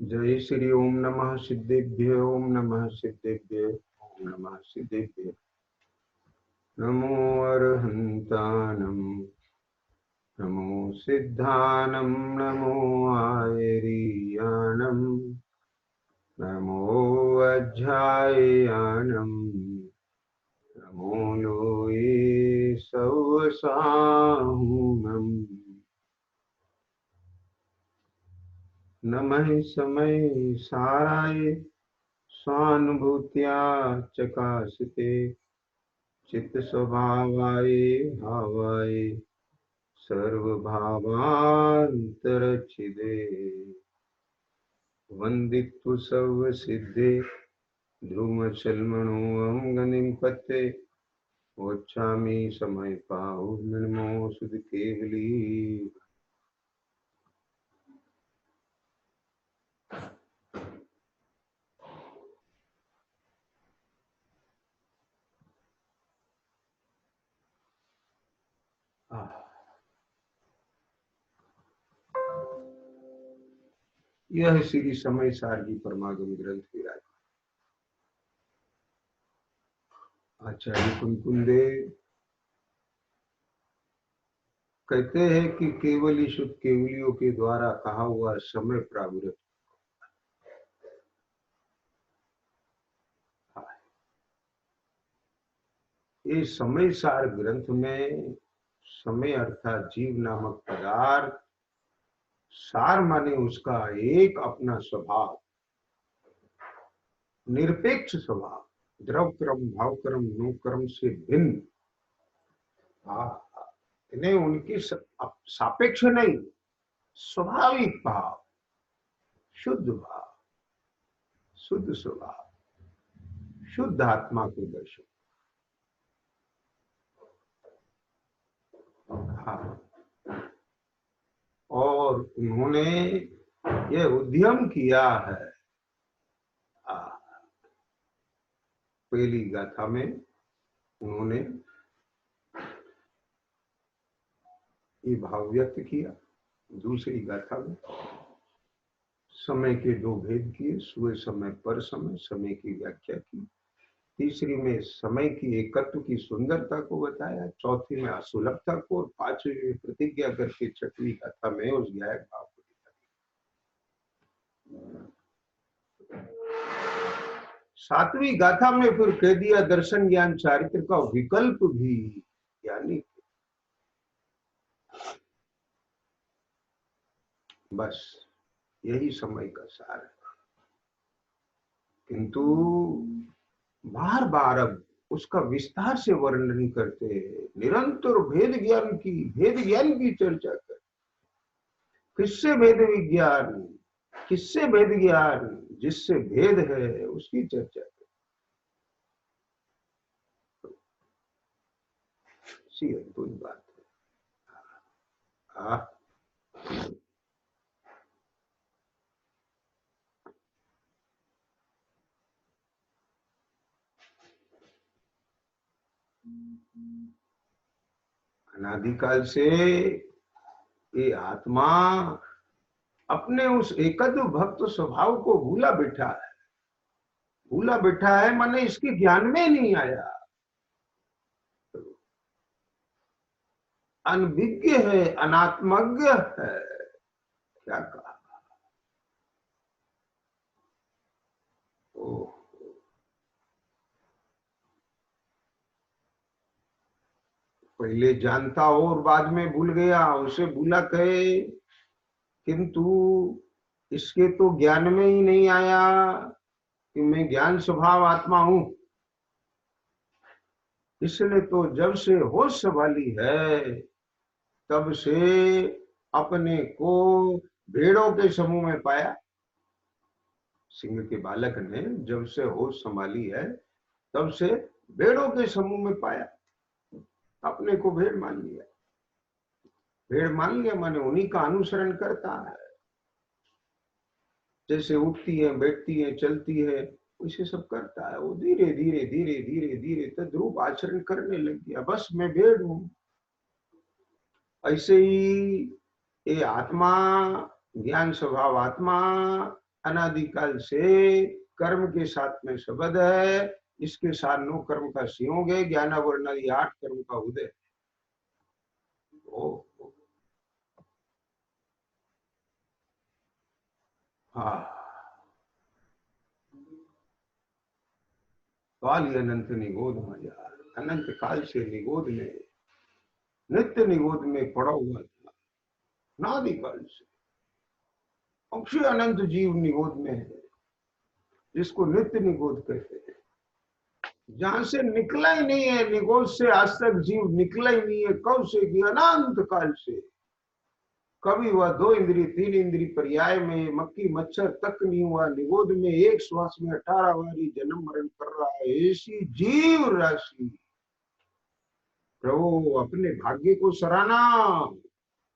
जय श्री ओम नमः सिद्धेभ्य ओम नमः सिद्धेभ्य ओम नमः सिद्धेभ्य। नमो अरहंतानं नमो सिद्धानं नमो आयरीयानं नमो अध्यायानं नमो लोये सवसाहुनं नमः समय साराय स्वानुभूत्या चकाशिते चित्त स्वभावाय भावाय सर्वभावान्तरच्छिदे वन्दित्व सर्वसिद्धे ध्रुमचल्मणोऽहं गतिं पत्ते वक्षामि समय पाहु निर्मो सुध केवली। यह श्री समय सार की परमागम ग्रंथ की राज आचार्य कुंकुंदेव कहते हैं कि केवली शुद्ध केवलियों के द्वारा कहा हुआ समय प्रावृत ये समय सार ग्रंथ में समय अर्थात जीव नामक पदार्थ, सार माने उसका एक अपना स्वभाव, निरपेक्ष स्वभाव, द्रव क्रम भाव क्रम नो क्रम से भिन्न, इन्हें उनकी सापेक्ष नहीं, स्वाभाविक भाव, शुद्ध भाव, शुद्ध स्वभाव, शुद्ध आत्मा को दर्शन। और उन्होंने यह उद्यम किया है। पहली गाथा में उन्होंने ये भाव व्यक्त किया, दूसरी गाथा में समय के दो भेद किए, सुबह समय पर समय, समय की व्याख्या की, तीसरी में समय की एकत्व की सुंदरता को बताया, चौथी में असुलभता को, और पांचवी में प्रतिज्ञा करके छठवीं गाथा में उस गायक भाव को दिखाया। सातवीं गाथा में फिर कह दिया दर्शन ज्ञान चारित्र का विकल्प भी, यानी बस यही समय का सार है। किंतु बार बार अब उसका विस्तार से वर्णन करते हैं, निरंतर भेद ज्ञान की चर्चा कर, किससे भेद विज्ञान, किससे भेद ज्ञान, जिससे भेद है उसकी चर्चा कर। सी अद्भुत बात है। अनादिकाल से ये आत्मा अपने उस एकत्व भक्त स्वभाव को भूला बैठा है, माने इसके ज्ञान में नहीं आया, अनभिज्ञ है, अनात्मज्ञ है। क्या कहा? पहले जानता और बाद में भूल गया, उसे भूला कहे, किंतु इसके तो ज्ञान में ही नहीं आया कि मैं ज्ञान स्वभाव आत्मा हूं। इसलिए तो जब से होश संभाली है तब से अपने को भेड़ों के समूह में पाया। सिंह के बालक ने जब से होश संभाली है तब से भेड़ों के समूह में पाया, अपने को भेड़ मान लिया। भेड़ मान लिया माने उन्हीं का अनुसरण करता है, जैसे उठती है, बैठती है, चलती है, उसे सब करता है। वो धीरे धीरे धीरे धीरे धीरे तद्रूप आचरण करने लग गया, बस मैं भेड़ हूं। ऐसे ही ये आत्मा, ज्ञान स्वभाव आत्मा अनादिकाल से कर्म के साथ में शब्द है। इसके साथ नो कर्म का संयोग है, ज्ञानावरण आदि 8 कर्म का उदय। हाँ, काल अनंत निगोद माया, अनंत काल से निगोद में, नित्य निगोद में पड़ा हुआ था, नादिकाल से। अक्षय अनंत जीव निगोद में है, जिसको नित्य निगोद कहते हैं। जहां से निकला ही नहीं है, निगोद से आज तक जीव निकला ही नहीं है। कब से? कि अनंत काल से। कभी वह 2 इंद्री 3 इंद्री पर्याय में मक्खी मच्छर तक नहीं हुआ। निगोद में एक श्वास में 18 बारी जन्म मरण कर रहा है। ऐसी जीव राशि, प्रभु अपने भाग्य को सराहना।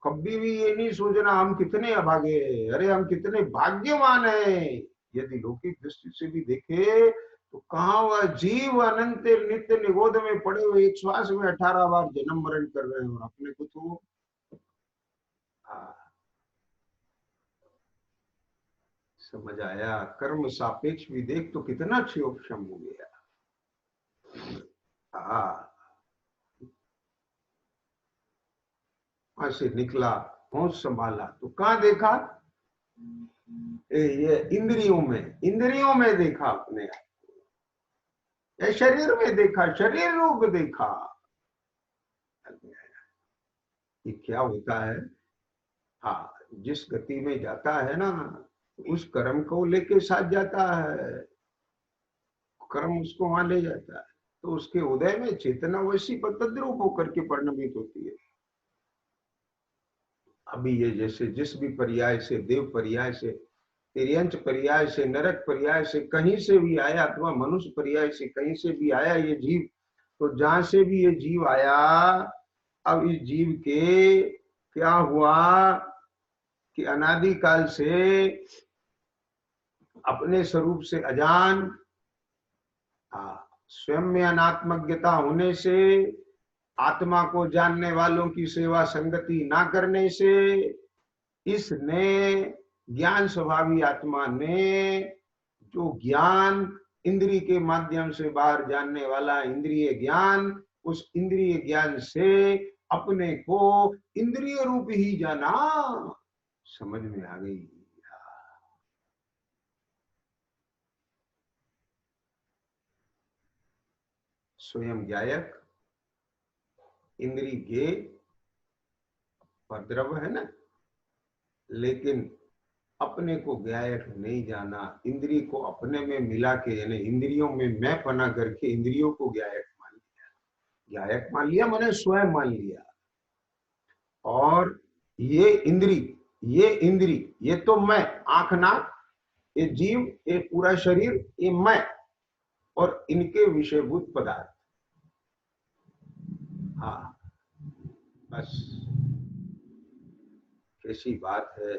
कभी भी ये नहीं सोचना हम कितने अभागे हैं। अरे हम कितने भाग्यवान हैं। यदि लौकिक दृष्टि से भी देखे तो कहा वह जीव अनंत नित्य निगोद में पड़े हुए एक श्वास में 18 बार जन्म मरण कर रहे हैं, और अपने को तो समझ आया। कर्म सापेक्ष भी देख तो कितना क्षयोक्षम हो गया। वहां से निकला, होश संभाला तो कहाँ देखा? ये इंद्रियों में देखा अपने आप। ये शरीर में देखा, शरीर रूप देखा। ये क्या होता है? हाँ, जिस गति में जाता है ना, उस कर्म को लेके साथ जाता है, कर्म उसको वहां ले जाता है। तो उसके उदय में चेतना वैसी तद्रूप होकर के परिणमित होती है। अभी ये जैसे जिस भी पर्याय से, देव पर्याय से, तिर्यंच पर्याय से, नरक पर्याय से, कहीं से भी आया, अथवा मनुष्य पर्याय से कहीं से भी आया ये जीव, तो जहां से भी ये जीव आया, अब इस जीव के क्या हुआ कि अनादिकाल से अपने स्वरूप से अजान, स्वयं में अनात्मज्ञता होने से, आत्मा को जानने वालों की सेवा संगति ना करने से, इसने ज्ञान स्वभावी आत्मा ने जो ज्ञान इंद्रिय के माध्यम से बाहर जानने वाला इंद्रिय ज्ञान, उस इंद्रिय ज्ञान से अपने को इंद्रिय रूप ही जाना। समझ में आ गई? स्वयं ज्ञायक, इंद्रिय ज्ञे और द्रव्य है ना, लेकिन अपने को ज्ञायक नहीं जाना। इंद्रिय को अपने में मिला के, यानी इंद्रियों में मैं पना करके इंद्रियों को ज्ञायक मान लिया। ज्ञायक मान लिया मैंने स्वयं मान लिया। और ये इंद्री, ये तो मैं, आंख नाक, ये जीव, ये पूरा शरीर, ये मैं, और इनके विषयभूत पदार्थ। हाँ, बस कैसी बात है।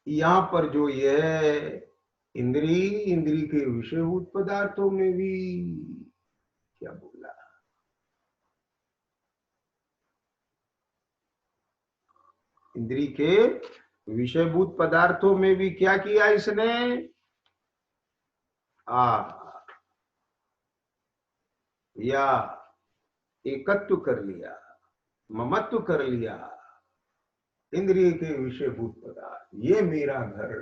यहाँ पर जो ये इंद्री के विषयभूत पदार्थों में भी क्या बोला? इंद्री के विषयभूत पदार्थों में भी क्या किया इसने? या एकत्व कर लिया, ममत्व कर लिया। इंद्रिय के विषयभूत पदार्थ, ये मेरा घर,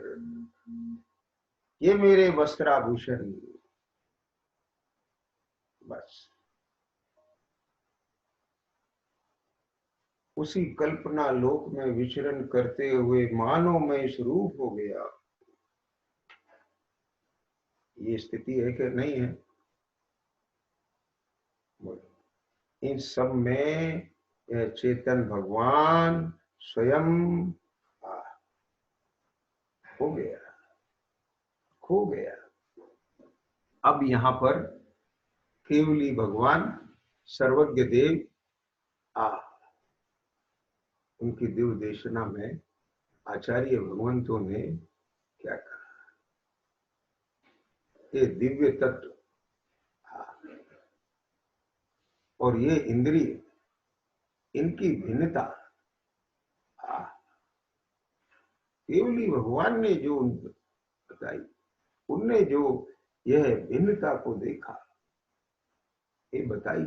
ये मेरे वस्त्राभूषण, बस उसी कल्पना लोक में विचरण करते हुए मानो मैं स्वरूप हो गया। ये स्थिति है कि नहीं है? इन सब में चेतन भगवान स्वयं हो गया, खो गया। अब यहाँ पर केवली भगवान सर्वज्ञ देव उनकी दिव्य देशना में आचार्य भगवंतों ने क्या कहा? ये दिव्य तत्व, और ये इंद्रिय, इनकी भिन्नता केवली भगवान ने जो बताई, उनने जो यह भिन्नता को देखा, ये बताई,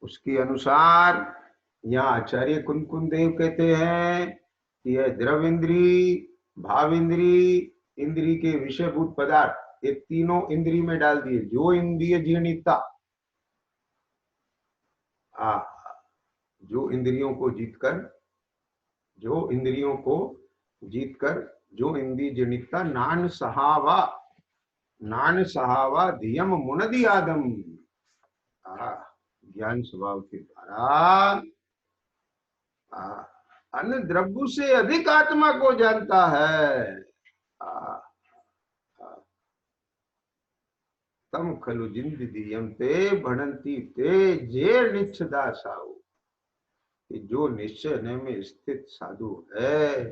उसके अनुसार यहाँ आचार्य कुंकुन देव कहते हैं कि यह द्रव इंद्री, भाव इंद्री, इंद्री के विषयभूत पदार्थ, ये तीनों इंद्री में डाल दिए। जो इंद्रिय जीर्णिता, जो इंद्रियों को जीतकर, जो इंद्रियों को जीतकर, जो इंद्रिय जीर्णिता, नान सहावा धियम मुनदि आदम, ज्ञान स्वभाव के द्वारा अन्य द्रव्य से अधिक आत्मा को जानता है। तम खलु जिंद दियम ते भणंती ते जे निच्छदा साहु, कि जो निश्चय में स्थित साधु है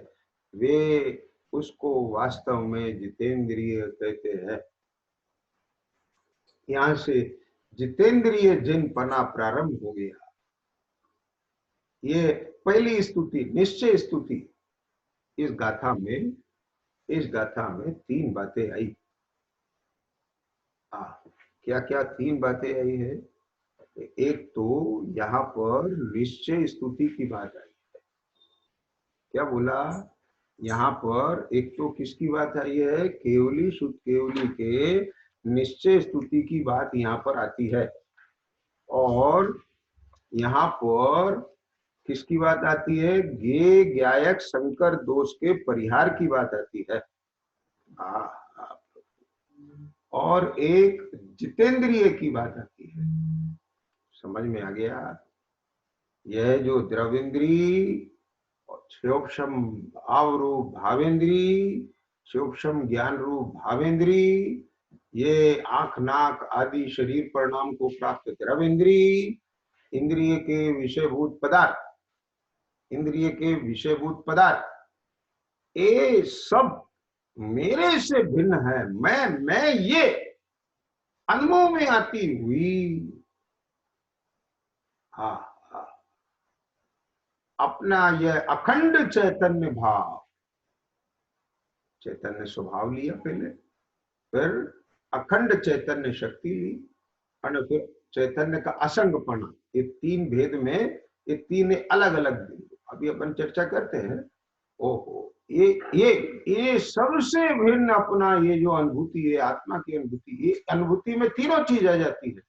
वे उसको वास्तव में जितेंद्रिय कहते हैं। यहां से जितेंद्रिय जिन पना प्रारंभ हो गया। ये पहली स्तुति, निश्चय स्तुति। इस गाथा में तीन बातें आई। क्या क्या तीन बातें आई है? एक तो यहाँ पर निश्चय स्तुति की बात आई है। क्या बोला? यहाँ पर एक तो किसकी बात आई है? केवली शुद्ध केवली के निश्चय स्तुति की बात यहाँ पर आती है। और यहाँ पर किसकी बात आती है? गे ज्ञायक शंकर दोष के परिहार की बात आती है। और एक जितेंद्रिय की बात आती है। समझ में आ गया? यह जो द्रविंद्री, सूक्ष्म भाव रूप भावेंद्री, सूक्ष्म ज्ञान रूप भावेंद्री, ये आंख नाक आदि शरीर परिणाम को प्राप्त द्रविंद्री, इंद्रिय के विषयभूत पदार्थ, इंद्रिय के विषयभूत पदार्थ, ये सब मेरे से भिन्न है। मैं ये अनुभव में आती हुई अपना यह अखंड चैतन्य भाव, चैतन्य स्वभाव लिया पहले, फिर अखंड चैतन्य शक्ति ली, और फिर चैतन्य का असंगपना। ये तीन भेद में, ये तीन अलग अलग बिंदु अभी अपन चर्चा करते हैं। ओहो, ये सबसे भिन्न अपना ये जो अनुभूति है, आत्मा की अनुभूति, ये अनुभूति में तीनों चीज आ जाती है।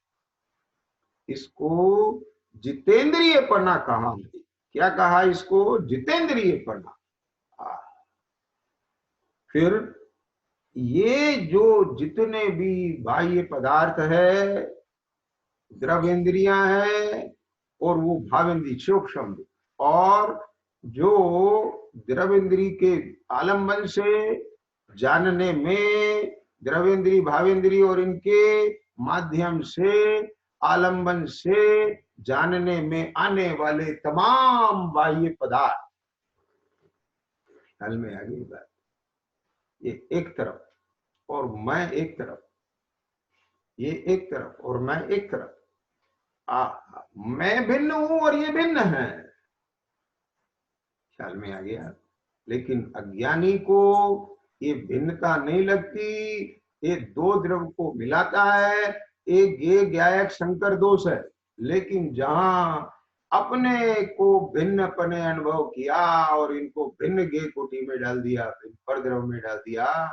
इसको जितेंद्रिय पना कहा है। क्या कहा इसको? जितेंद्रिय पना। फिर ये जो जितने भी बाह्य पदार्थ है, द्रवेंद्रियां है, और वो भावेंद्री सूक्ष्म, और जो द्रवेंद्री के आलंबन से जानने में, द्रवेंद्री भावेंद्री और इनके माध्यम से, आलंबन से जानने में आने वाले तमाम बाह्य पदार्थ, हल में आ गई बात। ये एक तरफ और मैं एक तरफ, ये एक तरफ और मैं एक तरफ। मैं भिन्न हूं और ये भिन्न है, ख्याल में आ गया। लेकिन अज्ञानी को ये भिन्नता नहीं लगती। ये दो द्रव को मिलाता है, एक गे ज्ञायक शंकर दोष है। लेकिन जहां अपने को भिन्नपने अनुभव किया और इनको भिन्न गे कोटि में डाल दिया, पर द्रव में डाल दिया,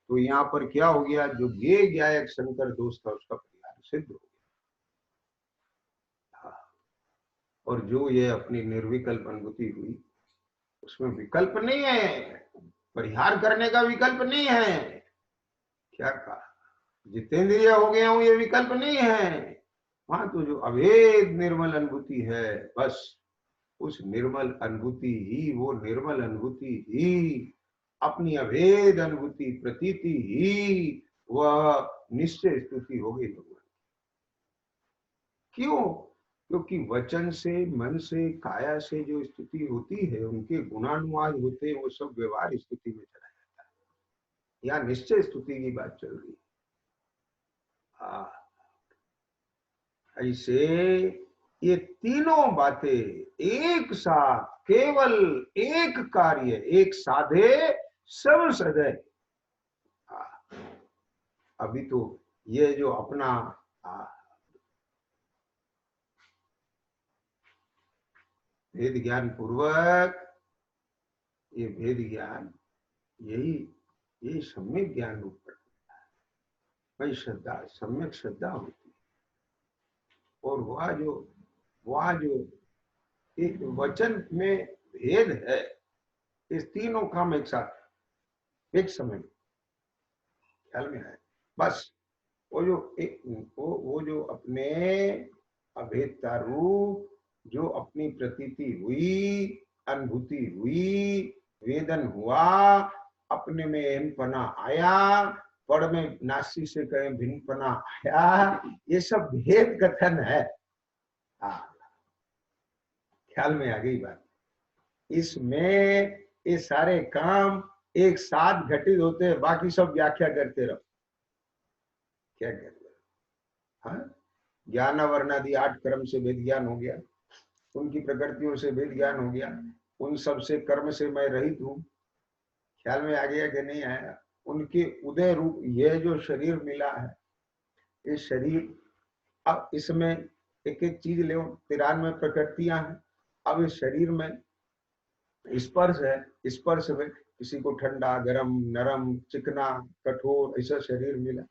तो यहाँ पर क्या हो गया? जो गे ज्ञायक शंकर दोष था उसका परिहार सिद्ध हो गया। और जो ये अपनी निर्विकल्प अनुभूति हुई, उसमें विकल्प नहीं है, परिहार करने का विकल्प नहीं है। क्या कहा? जितेंद्रिय हो गया हूं, ये विकल्प नहीं है। वहां तो जो अभेद निर्मल अनुभूति है, बस उस निर्मल अनुभूति ही, वो निर्मल अनुभूति ही, अपनी अभेद अनुभूति प्रतीति ही वह निश्चय स्तुति हो गई भगवान। क्यों? क्योंकि वचन से, मन से, काया से जो स्तुति होती है, उनके गुणानुवाद होते हैं, वो सब व्यवहार स्तुति में चला जाता है। यहाँ निश्चय स्तुति की बात चल रही है। ऐसे ये तीनों बातें एक साथ, केवल एक कार्य, एक साधे सब सधे। अभी तो ये जो अपना भेद ज्ञान पूर्वक, ये भेद ज्ञान यही यही सम्यक ज्ञान रूप पड़ता है। वही श्रद्धा, सम्यक श्रद्धा होती है। और वह जो एक वचन में भेद है, इस तीनों काम एक साथ एक समय में ख्याल में है। बस वो जो अपने अभेदता रूप जो अपनी प्रतीति हुई, अनुभूति हुई, वेदन हुआ, अपने में एहमपना आया, पड़ में नासी से कहे भिन्नपना आया, ये सब भेद कथन है। ख्याल में आ गई बात। इसमें ये सारे काम एक साथ घटित होते हैं, बाकी सब व्याख्या करते रहो। क्या कहते हैं? ज्ञान वर्णादि 8 कर्म से वेद ज्ञान हो गया, उनकी प्रकृतियों से वेद ज्ञान हो गया, उन सब से कर्म से मैं रहित हूं। ख्याल में आ गया कि नहीं आया? उनके उदय रूप ये जो शरीर मिला है, ये शरीर, अब इसमें एक एक चीज ले, 93 प्रकृतियां हैं। अब इस शरीर में स्पर्श है, स्पर्श में किसी को ठंडा, गरम, नरम, चिकना, कठोर ऐसा शरीर मिला,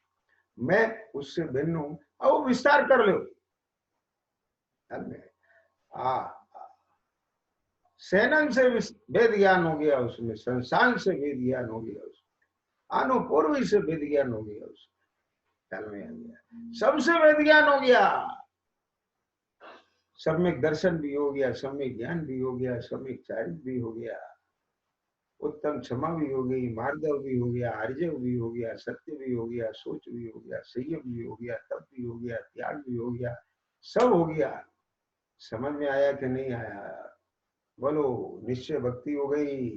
मैं उससे भिन्न हूं। अब वो विस्तार कर लो। सेनन से वेद ज्ञान हो गया, उसमें संसान से वेद ज्ञान हो गया, उसमें अनुपूर्वी से वेद ज्ञान हो गया, उसमें ख्याल में आ गया, सबसे वेद ज्ञान हो गया। सम्यक दर्शन भी हो गया, सम्यक ज्ञान भी हो गया, सम्यक चारित्र भी हो गया, उत्तम क्षमा भी हो गई, मार्दव भी हो गया, आर्जव भी हो गया, सत्य भी हो गया, सोच भी हो गया, संयम भी हो गया, तप भी हो गया, त्याग भी हो गया, सब हो गया। समझ में आया कि नहीं आया? बोलो। निश्चय भक्ति हो गई,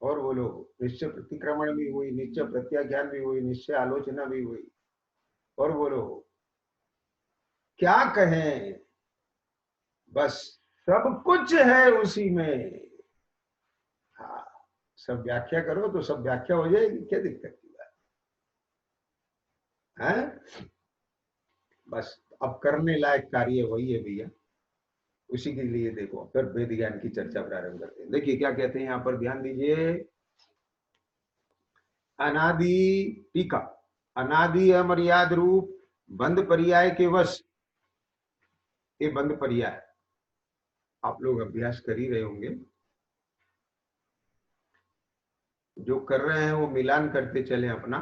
और बोलो निश्चय प्रतिक्रमण भी हुई, निश्चय प्रत्याख्यान भी हुई, निश्चय आलोचना भी हुई, और बोलो क्या कहें? बस सब कुछ है उसी में। हाँ, सब व्याख्या करो तो सब व्याख्या हो जाएगी, क्या दिक्कत की बात है? बस अब करने लायक कार्य वही है भैया, उसी के लिए देखो फिर वेद ज्ञान की चर्चा प्रारंभ करते हैं। देखिए क्या कहते हैं यहाँ पर, ध्यान दीजिए। अनादि, टीका, अनादि अमर्याद रूप बंद पर्याय के वश, ये बंद पर्याय आप लोग अभ्यास कर ही रहे होंगे, जो कर रहे हैं वो मिलान करते चले अपना,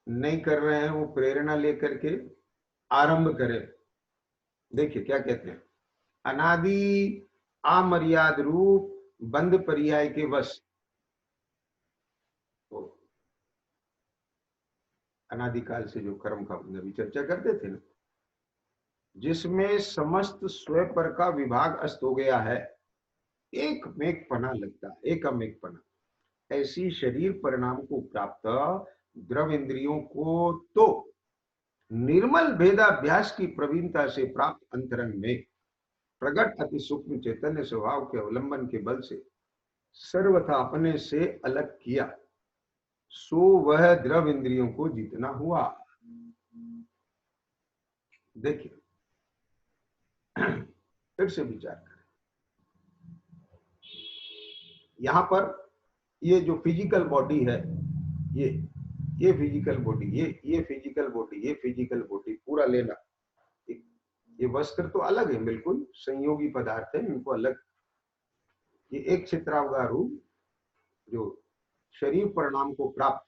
नहीं कर रहे हैं वो प्रेरणा लेकर के आरंभ करें। देखिए क्या कहते हैं, अनादि अमर्याद रूप बंद पर्याय के वश, अनादिकाल से जो कर्म का अभी चर्चा करते थे ना, जिसमें समस्त स्वयं पर का विभाग अस्त हो गया है, एक मेघ पना लगता, एक अमेघ पना, ऐसी शरीर परिणाम को प्राप्त द्रव इंद्रियों को तो निर्मल भेदाभ्यास की प्रवीणता से प्राप्त अंतरंग में प्रगट अति सूक्ष्म चैतन्य स्वभाव के अवलंबन के बल से सर्वथा अपने से अलग किया, सो वह द्रव इंद्रियों को जीतना हुआ। देखिए फिर से विचार करें, यहां पर ये जो फिजिकल बॉडी है, ये फिजिकल बॉडी, ये फिजिकल बॉडी, ये फिजिकल बॉडी पूरा लेना, ये वस्त्र तो अलग है, बिल्कुल संयोगी पदार्थ है, इनको अलग, ये एक चित्रावगार रूप जो शरीर परिणाम को प्राप्त,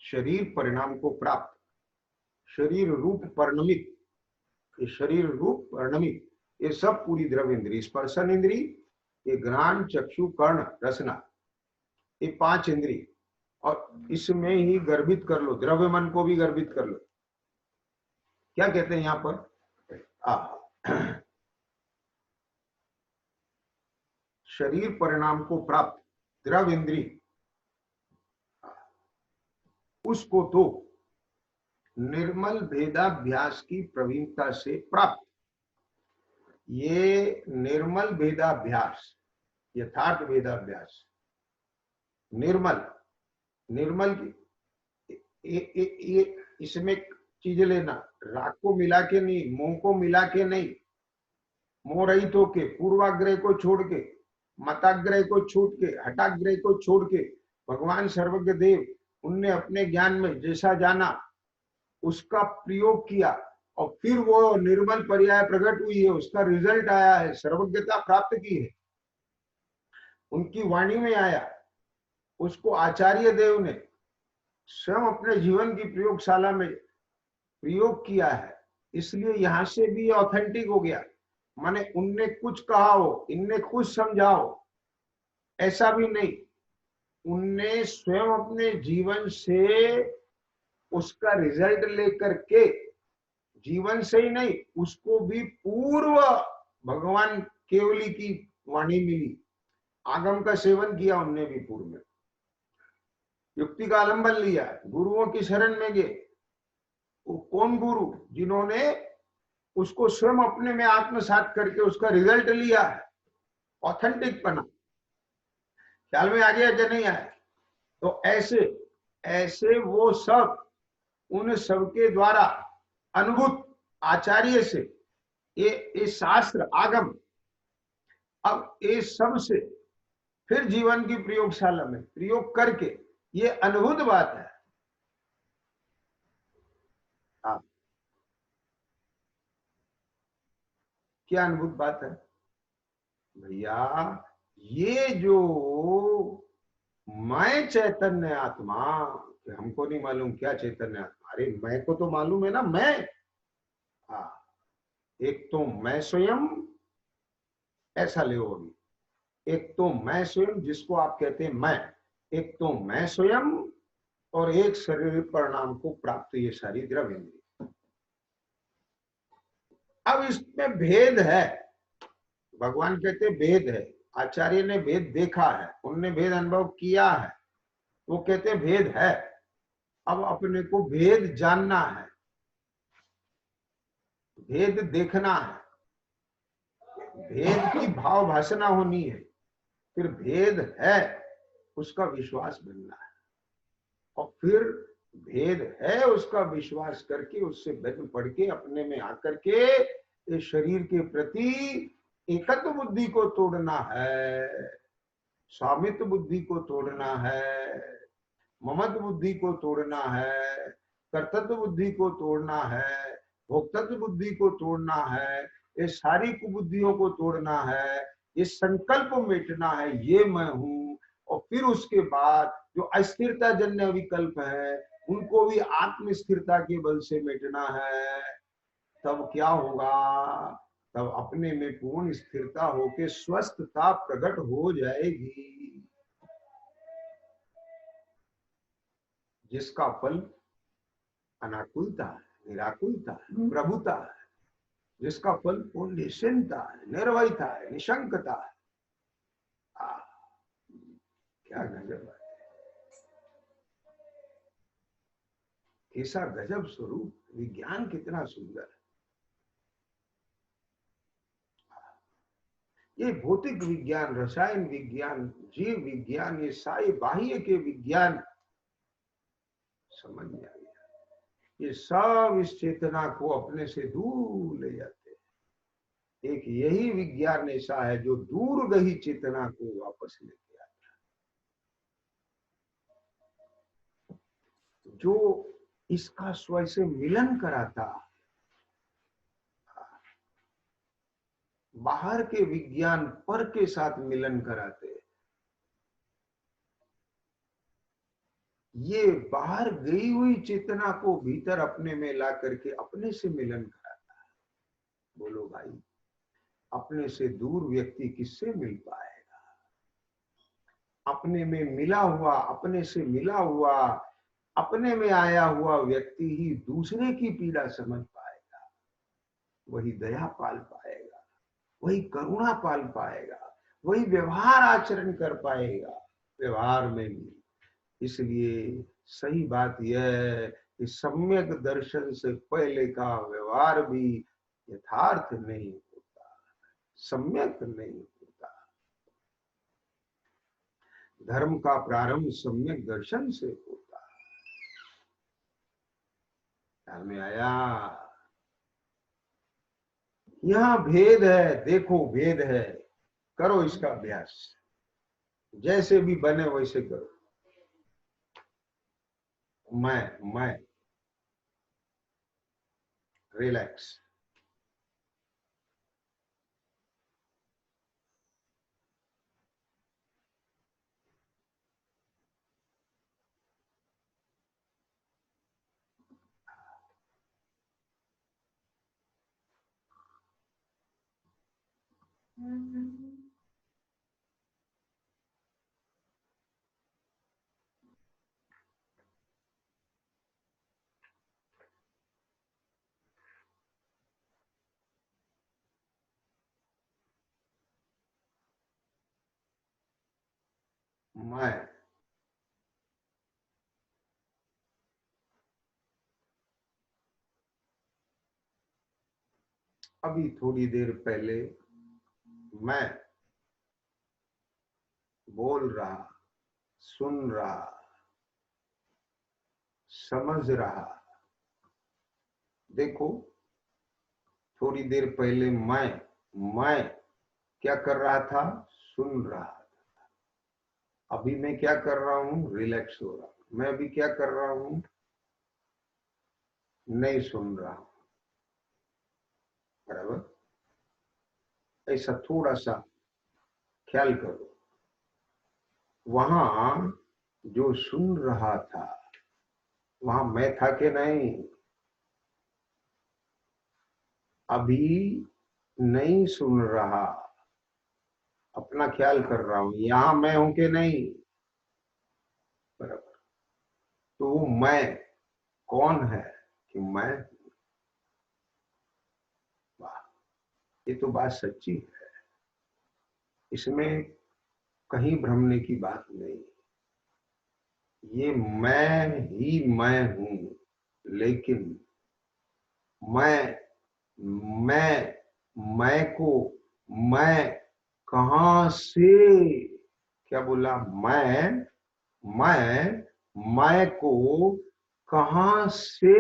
शरीर परिणाम को प्राप्त, शरीर रूप परिणमित, ये शरीर रूप परिणमित, ये सब पूरी द्रव्य इंद्री, स्पर्शन इंद्री, ये घ्राण चक्षु कर्ण रसना, ये 5 इंद्री, और इसमें ही गर्भित कर लो, द्रव्य मन को भी गर्भित कर लो। क्या कहते हैं यहां पर, शरीर परिणाम को प्राप्त द्रव इंद्री, उसको तो निर्मल भेदाभ्यास की प्रवीणता से प्राप्त। ये निर्मल भेदाभ्यास, यथार्थ भेदाभ्यास, निर्मल, निर्मल ये इसमें चीज लेना, राग को मिला के नहीं, मोह को मिला के नहीं, मोह रहित होके, पूर्वाग्रह को छोड़ के, मताग्रह को छूट के, हटाग्रह को छोड़ के, भगवान सर्वज्ञ देव उनने अपने ज्ञान में जैसा जाना उसका प्रयोग किया और फिर वो निर्मल पर्याय प्रकट हुई है, उसका रिजल्ट आया है, सर्वज्ञता प्राप्त की है, उनकी वाणी में आया, उसको आचार्य देव ने स्वयं अपने जीवन की प्रयोगशाला में प्रयोग किया है। इसलिए यहां से भी ऑथेंटिक हो गया। माने उनने कुछ कहा हो, इनने कुछ समझाओ, ऐसा भी नहीं, उनने स्वयं अपने जीवन से उसका रिजल्ट लेकर के, जीवन से ही नहीं, उसको भी पूर्व भगवान केवली की वाणी मिली, आगम का सेवन किया उनने भी पूर्व में, युक्ति का आलंबन लिया, गुरुओं की शरण में गए। वो कौन गुरु? जिन्होंने उसको स्वयं अपने में आत्मसात करके उसका रिजल्ट लिया है, ऑथेंटिक बना। ख्याल में आ गया कि नहीं आया? तो ऐसे ऐसे वो सब, उन सबके द्वारा अनुभूत आचार्य से ये शास्त्र आगम, अब ये सब से फिर जीवन की प्रयोगशाला में प्रयोग करके ये अनुभूत बात है। हाँ, क्या अनुभूत बात है भैया? ये जो मैं चैतन्य आत्मा, हमको नहीं मालूम क्या चैतन्य आत्मा, अरे मैं को तो मालूम है ना, मैं। हाँ, एक तो मैं स्वयं, ऐसा ले अभी, एक तो मैं स्वयं जिसको आप कहते हैं मैं, एक तो मैं स्वयं और एक शरीर परिणाम को प्राप्त ये सारी द्रव्य इंद्रिय। अब इसमें भेद है, भगवान कहते भेद है, आचार्य ने भेद देखा है, उनने भेद अनुभव किया है, वो कहते भेद है। अब अपने को भेद जानना है, भेद देखना है, भेद की भाव भाषणा होनी है, फिर भेद है उसका विश्वास बनना है, और फिर भेद है उसका विश्वास करके उससे भेद पढ़ के अपने में आकर के इस शरीर के प्रति एकत्व बुद्धि को तोड़ना है, स्वामित्व बुद्धि को तोड़ना है, ममत्व बुद्धि को तोड़ना है, कर्तव्य बुद्धि को तोड़ना है, भोक्तत्व बुद्धि को तोड़ना है, ये सारी कुबुद्धियों को तोड़ना है, ये संकल्प मिटना है, ये मैं हूं। और फिर उसके बाद जो अस्थिरता जन्य विकल्प है उनको भी आत्म स्थिरता के बल से मिटना है। तब क्या होगा? तब अपने में पूर्ण स्थिरता होके स्वस्थता प्रकट हो जाएगी, जिसका फल अनाकुलता है, निराकुलता है, प्रभुता है, जिसका फल पूर्ण निश्चिंता है, निर्भयता है, निशंकता है। क्या गजब है, कैसा गजब स्वरूप, विज्ञान कितना सुंदर है। ये भौतिक विज्ञान, रसायन विज्ञान, जीव विज्ञान, ये सारे बाह्य के विज्ञान समझ में आ गया, ये सब इस चेतना को अपने से दूर ले जाते हैं। एक यही विज्ञान ऐसा है जो दूर गई चेतना को वापस लेके आता है, जो इसका स्वयं से मिलन कराता। बाहर के विज्ञान पर के साथ मिलन कराते, ये बाहर गई हुई चेतना को भीतर अपने में ला करके अपने से मिलन कराता है। बोलो भाई, अपने से दूर व्यक्ति किससे मिल पाएगा? अपने में मिला हुआ, अपने से मिला हुआ, अपने में आया हुआ व्यक्ति ही दूसरे की पीड़ा समझ पाएगा, वही दया पाल पाएगा, वही करुणा पाल पाएगा, वही व्यवहार आचरण कर पाएगा व्यवहार में भी। इसलिए सही बात यह है कि सम्यक दर्शन से पहले का व्यवहार भी यथार्थ नहीं होता, सम्यक नहीं होता। धर्म का प्रारंभ सम्यक दर्शन से होता है। ख्याल में आया? यहां भेद है, देखो भेद है, करो इसका अभ्यास, जैसे भी बने वैसे करो। मैं रिलैक्स, मैं अभी थोड़ी देर पहले मैं बोल रहा, सुन रहा, समझ रहा। देखो, थोड़ी देर पहले मैं क्या कर रहा था? सुन रहा था। अभी मैं क्या कर रहा हूं? रिलैक्स हो रहा हूं। मैं अभी क्या कर रहा हूं? नहीं सुन रहा हूं। बराबर? ऐसा थोड़ा सा ख्याल करो। वहां जो सुन रहा था, वहां मैं था कि नहीं? अभी नहीं सुन रहा, अपना ख्याल कर रहा हूं, यहां मैं हूं कि नहीं? बराबर। तो मैं कौन है? कि मैं, वाह, ये तो बात सच्ची है, इसमें कहीं भ्रमने की बात नहीं। ये मैं ही मैं हूं, लेकिन मैं मैं मैं को मैं कहां से, क्या बोला? मैं को कहां से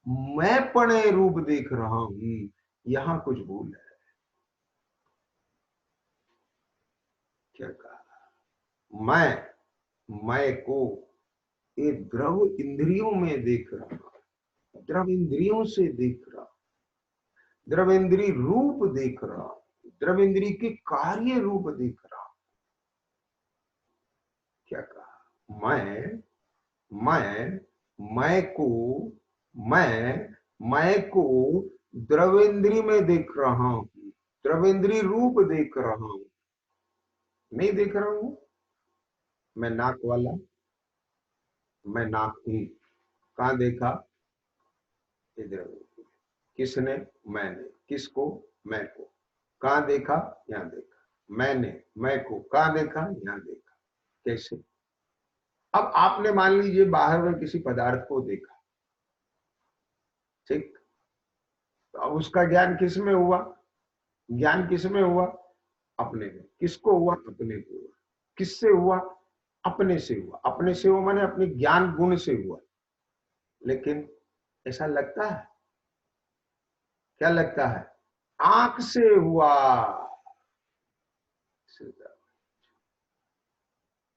मैं पणे रूप देख रहा हूं, यहां कुछ भूल है। क्या कहा? मैं को ये द्रव इंद्रियों में देख रहा हूं, द्रव इंद्रियों से देख रहा हूं, द्रव इंद्रिय रूप देख रहा हूं, द्रव इंद्रिय के कार्य रूप देख रहा हूं। क्या कहा? मैं को मैं को द्रवेंद्री में देख रहा हूं, द्रवेंद्री रूप देख रहा हूं। नहीं देख रहा हूं मैं नाक वाला, मैं नाक हूं। कहां देखा? इधर। किसने? मैंने। किसको? मैं को। कहां देखा? यहां देखा। मैंने मैं को कहां देखा? यहां देखा। कैसे? अब आपने मान लीजिए बाहर में किसी पदार्थ को देखा, ठीक? तो अब उसका ज्ञान किस में हुआ? ज्ञान किस में हुआ? अपने में। किसको हुआ? अपने को हुआ। किससे हुआ? अपने से हुआ। अपने से हुआ माने अपने ज्ञान गुण से हुआ। लेकिन ऐसा लगता है? क्या लगता है? आंख से हुआ।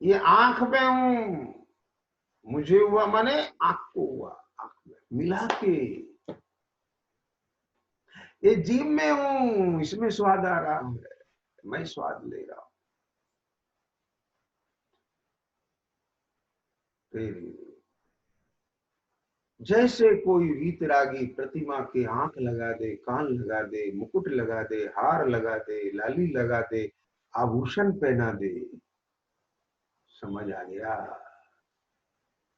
ये आंख में हूं, मुझे हुआ माने आंख को हुआ, आंख में मिला के। ये जीभ में हूं, इसमें स्वाद आ रहा है, मैं स्वाद ले रहा हूं। जैसे कोई वीतरागी प्रतिमा के आंख लगा दे, कान लगा दे, मुकुट लगा दे, हार लगा दे, लाली लगा दे, आभूषण पहना दे। समझ आ गया?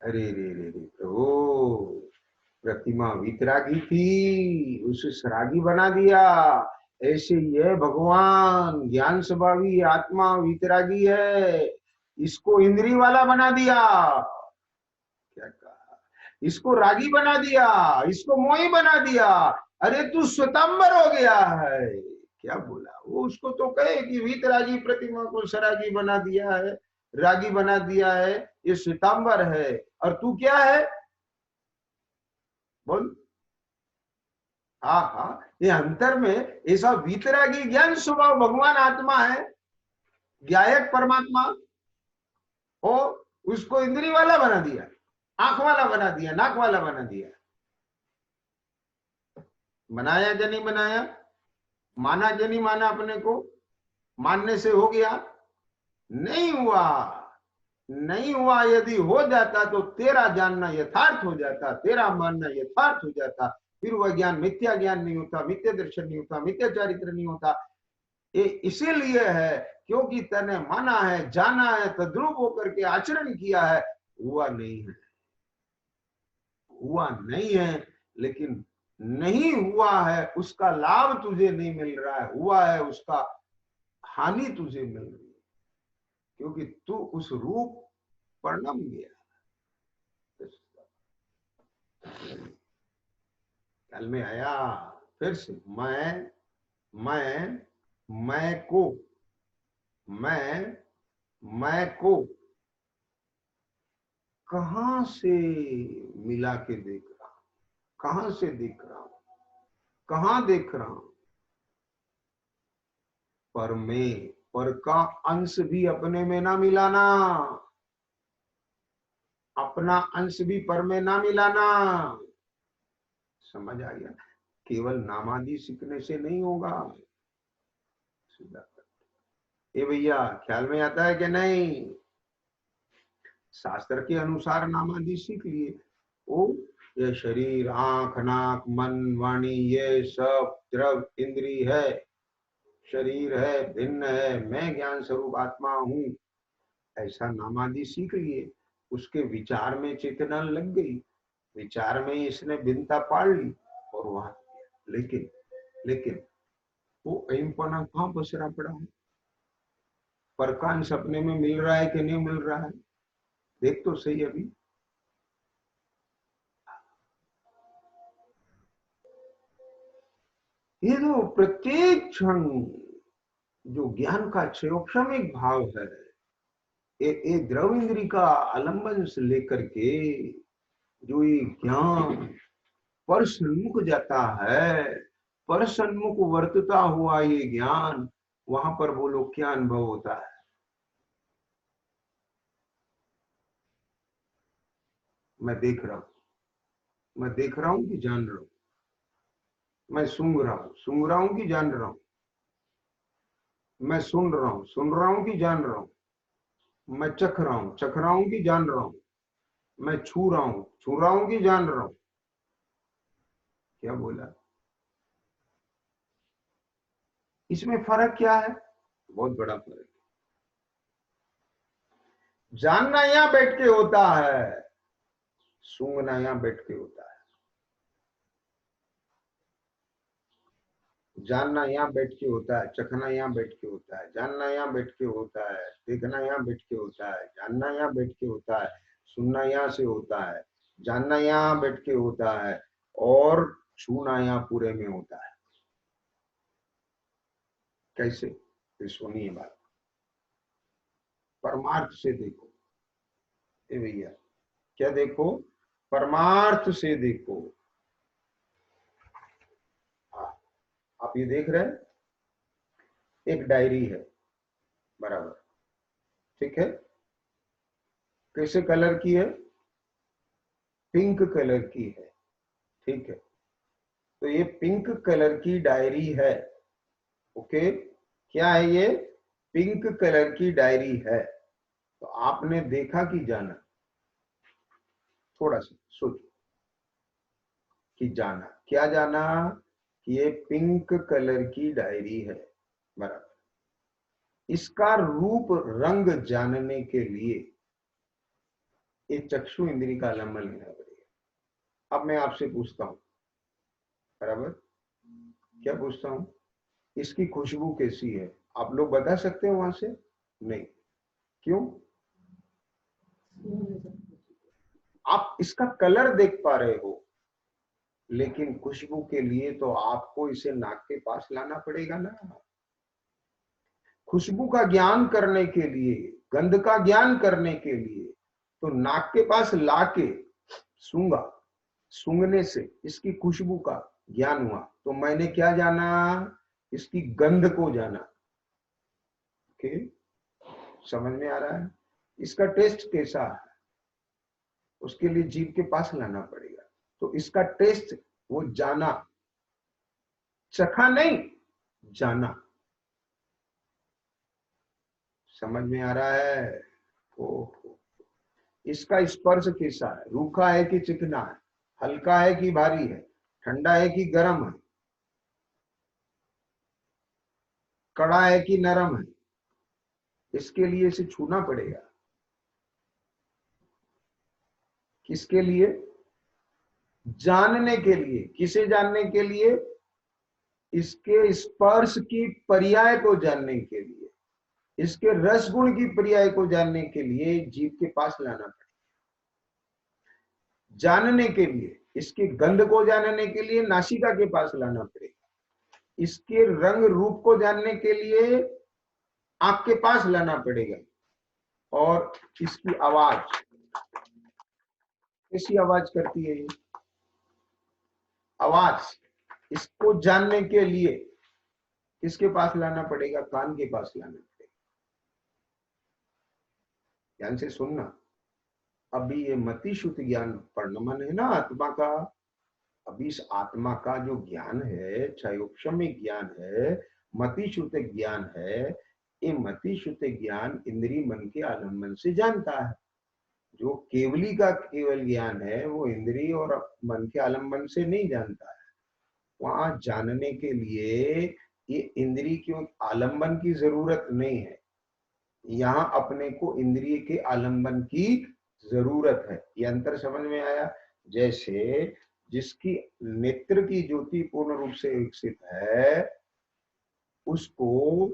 अरे रे रे रे प्रभु, प्रतिमा वीतरागी थी, उसे सरागी बना दिया। ऐसे ये भगवान ज्ञान स्वभावी आत्मा वीतरागी है, इसको इंद्री वाला बना दिया। क्या कहा? इसको रागी बना दिया, इसको मोही बना दिया, अरे तू श्वेतांबर हो गया है। क्या बोला वो? उसको तो कहे कि वीतरागी प्रतिमा को सरागी बना दिया है, रागी बना दिया है, ये श्वेतांबर है, और तू क्या है? बोल। हाँ हाँ, ये अंतर में ऐसा वीतरागी ज्ञान स्वभाव भगवान आत्मा है, ज्ञायक परमात्मा हो, उसको इंद्री वाला बना दिया, आंख वाला बना दिया, नाक वाला बना दिया। बनाया क्या नहीं बनाया? माना क्या नहीं माना? अपने को मानने से हो गया? नहीं हुआ, नहीं हुआ। यदि हो जाता तो तेरा जानना यथार्थ हो जाता, तेरा मानना यथार्थ हो जाता, फिर वह ज्ञान मिथ्या ज्ञान नहीं होता, मिथ्या दर्शन नहीं होता, मिथ्या चारित्र नहीं होता। ये इसीलिए है क्योंकि तने माना है, जाना है, तद्रूप होकर के आचरण किया है। हुआ नहीं है, हुआ नहीं है, लेकिन नहीं हुआ है उसका लाभ तुझे नहीं मिल रहा है, हुआ है उसका हानि तुझे मिल रही है, क्योंकि तू उस रूप पर नम गया। कल में आया फिर से मैं को, मैं को कहां से मिला के देख रहा हूं, कहां से देख रहा हूं, कहां देख रहा हूं? पर में, पर का अंश भी अपने में ना मिलाना, अपना अंश भी पर में ना मिलाना। समझ आ गया? केवल नामादि सीखने से नहीं होगा। ये भैया ख्याल में आता है कि नहीं? शास्त्र के अनुसार नामादि सीख लिए। ओ, ये शरीर, आंख, नाक, मन, वाणी, ये सब द्रव इंद्री है, शरीर है, भिन्न है, मैं ज्ञान स्वरूप आत्मा हूं, ऐसा नामादि सीख लिए। उसके विचार में चेतना लग गई, विचार में इसने भिन्नता पाड़ ली और वहां, लेकिन लेकिन वो अहिंपना कहां पसरा पड़ा है? परकांश अपने में मिल रहा है कि नहीं मिल रहा है? देख तो सही अभी। ये जो प्रत्येक क्षण जो ज्ञान का क्षयोक्षमिक भाव है, ये द्रव इंद्री का आलंबन से लेकर के जो ये ज्ञान पर सन्मुख जाता है, पर सन्मुख वर्तता हुआ ये ज्ञान, वहां पर बोलो क्या अनुभव होता है? मैं देख रहा हूं, मैं देख रहा हूं कि जान रहा हूं, मैं सूंघ रहा हूं कि जान रहा हूं, मैं सुन रहा हूं कि जान रहा हूं, मैं चख रहा हूं कि जान रहा हूं, मैं छू रहा हूं कि जान रहा हूं। क्या बोला? इसमें फर्क क्या है? बहुत बड़ा फर्क है। जानना यहां बैठ के होता है, सूंघना यहां बैठ के होता है। जानना यहाँ बैठ के होता है, चखना यहाँ बैठ के होता है, जानना यहाँ बैठ के होता है, देखना यहाँ बैठ के होता है, जानना यहाँ बैठ के होता है, सुनना यहाँ से होता है, जानना यहाँ बैठ के होता है, और छूना यहाँ पूरे में होता है। कैसे? फिर सुनिए बात, परमार्थ से देखो। ए भैया, क्या देखो? परमार्थ से देखो। हाँ, आप ये देख रहे हैं, एक डायरी है, बराबर, ठीक है? कैसे कलर की है? पिंक कलर की है, ठीक है? तो ये पिंक कलर की डायरी है, ओके? क्या है ये? पिंक कलर की डायरी है। तो आपने देखा कि जाना? थोड़ा सा सोचो कि जाना क्या? जाना कि ये पिंक कलर की डायरी है, बराबर। इसका रूप रंग जानने के लिए ये चक्षु इंद्री का आलंबन लेना पड़ेगा। अब मैं आपसे पूछता हूं, बराबर, क्या पूछता हूं? इसकी खुशबू कैसी है? आप लोग बता सकते हो वहां से? नहीं। क्यों? आप इसका कलर देख पा रहे हो, लेकिन खुशबू के लिए तो आपको इसे नाक के पास लाना पड़ेगा ना। खुशबू का ज्ञान करने के लिए, गंध का ज्ञान करने के लिए तो नाक के पास लाके सूंघा, सूंघने से इसकी खुशबू का ज्ञान हुआ, तो मैंने क्या जाना, इसकी गंध को जाना। ओके, समझ में आ रहा है? इसका टेस्ट कैसा है उसके लिए जीभ के पास लाना पड़ेगा, तो इसका टेस्ट वो जाना, चखा नहीं, जाना। समझ में आ रहा है? ओहो, इसका स्पर्श कैसा है, रूखा है कि चिकना है, हल्का है कि भारी है, ठंडा है कि गर्म है, कड़ा है कि नरम है, इसके लिए इसे छूना पड़ेगा। किसके लिए? जानने के लिए। किसे जानने के लिए? इसके स्पर्श की पर्याय को जानने के लिए, इसके रस गुण की पर्याय को जानने के लिए जीभ के पास लाना पड़ेगा। जानने के लिए, इसके गंध को जानने के लिए नासिका के पास लाना पड़ेगा। इसके रंग रूप को जानने के लिए आंख के पास लाना पड़ेगा। और इसकी आवाज, कैसी आवाज करती है ये आवाज, इसको जानने के लिए किसके पास लाना पड़ेगा? कान के पास लाना पड़ेगा। ध्यान से सुनना, अभी ये मति शुद्ध ज्ञान परिणमन है ना आत्मा का। अभी इस आत्मा का जो ज्ञान है, क्षयोक्षमी ज्ञान है, मति शुद्ध ज्ञान है, ये मति शुद्ध ज्ञान इंद्रिय मन के आलम्बन से जानता है। जो केवली का केवल ज्ञान है वो इंद्रिय और मन के आलम्बन से नहीं जानता है। वहां जानने के लिए ये इंद्रिय के आलम्बन की जरूरत नहीं है, यहाँ अपने को इंद्रिय के आलम्बन की जरूरत है। ये अंतर समझ में आया? जैसे जिसकी नेत्र की ज्योति पूर्ण रूप से विकसित है, उसको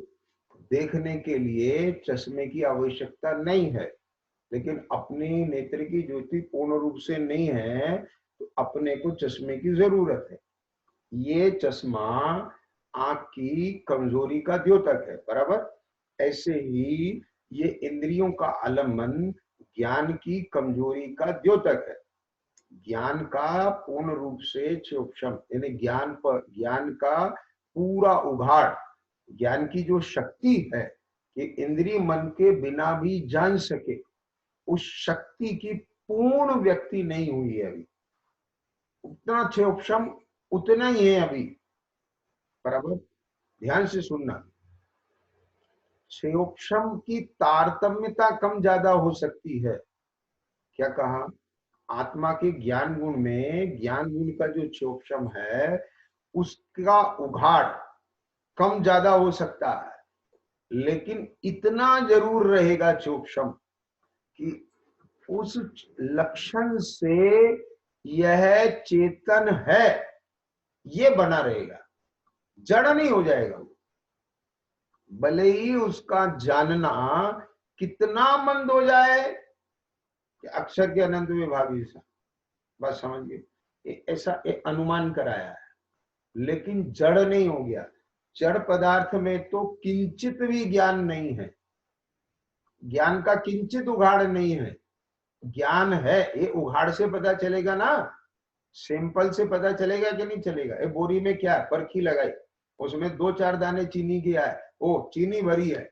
देखने के लिए चश्मे की आवश्यकता नहीं है, लेकिन अपनी नेत्र की ज्योति पूर्ण रूप से नहीं है तो अपने को चश्मे की जरूरत है। ये चश्मा आंख की कमजोरी का द्योतक है, बराबर। ऐसे ही ये इंद्रियों का आलम्बन ज्ञान की कमजोरी का द्योतक है। ज्ञान का पूर्ण रूप से क्षोक्षम, यानी ज्ञान का पूरा उघाड़, ज्ञान की जो शक्ति है कि इंद्रिय मन के बिना भी जान सके, उस शक्ति की पूर्ण व्यक्ति नहीं हुई है अभी। उतना क्षोक्षम उतना ही है अभी, बराबर। ध्यान से सुनना, क्षयोक्षम की तारतम्यता कम ज्यादा हो सकती है। क्या कहा? आत्मा के ज्ञान गुण में, ज्ञान गुण का जो क्षयोक्षम है उसका उघाड़ कम ज्यादा हो सकता है, लेकिन इतना जरूर रहेगा क्षयोक्षम कि उस लक्षण से यह चेतन है ये बना रहेगा, जड़ नहीं हो जाएगा। भले ही उसका जानना कितना मंद हो जाए कि अक्षर के अनंत में भावी सा, बस समझ गए, ऐसा एक अनुमान कराया है, लेकिन जड़ नहीं हो गया। जड़ पदार्थ में तो किंचित भी ज्ञान नहीं है, ज्ञान का किंचित उघाड़ नहीं है। ज्ञान है, ये उघाड़ से पता चलेगा ना, सिंपल से पता चलेगा कि नहीं चलेगा? ये बोरी में क्या है, परखी लगाई, उसमें 2-4 दाने चीनी की है, ओ चीनी भरी है,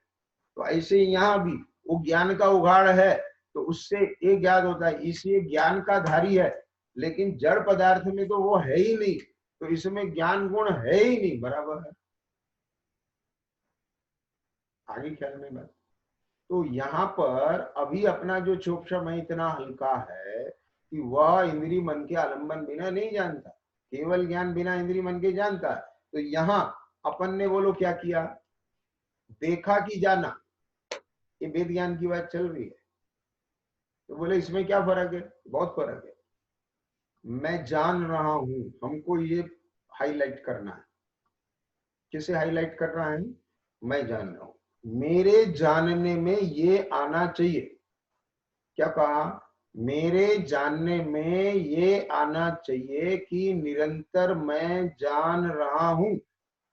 तो ऐसे यहाँ भी वो ज्ञान का उघाड़ है, तो उससे ये ज्ञान होता है, इसलिए ज्ञान का धारी है। लेकिन जड़ पदार्थ में तो वो है ही नहीं, तो इसमें ज्ञान गुण है ही नहीं, बराबर है। आगे ख्याल में बात। तो यहाँ पर अभी अपना जो क्षोक्षम है इतना हल्का है कि वह इंद्रिय मन के आलंबन बिना नहीं जानता, केवल ज्ञान बिना इंद्रिय मन के जानता है। तो यहाँ अपन ने बोलो क्या किया, देखा कि जाना, ये वेद ज्ञान की बात चल रही है। तो बोले इसमें क्या फर्क है? बहुत फर्क है। मैं जान रहा हूं, हमको ये हाईलाइट करना है। किसे हाईलाइट कर रहा है? मैं जान रहा हूं, मेरे जानने में ये आना चाहिए। क्या कहा? मेरे जानने में ये आना चाहिए कि निरंतर मैं जान रहा हूं,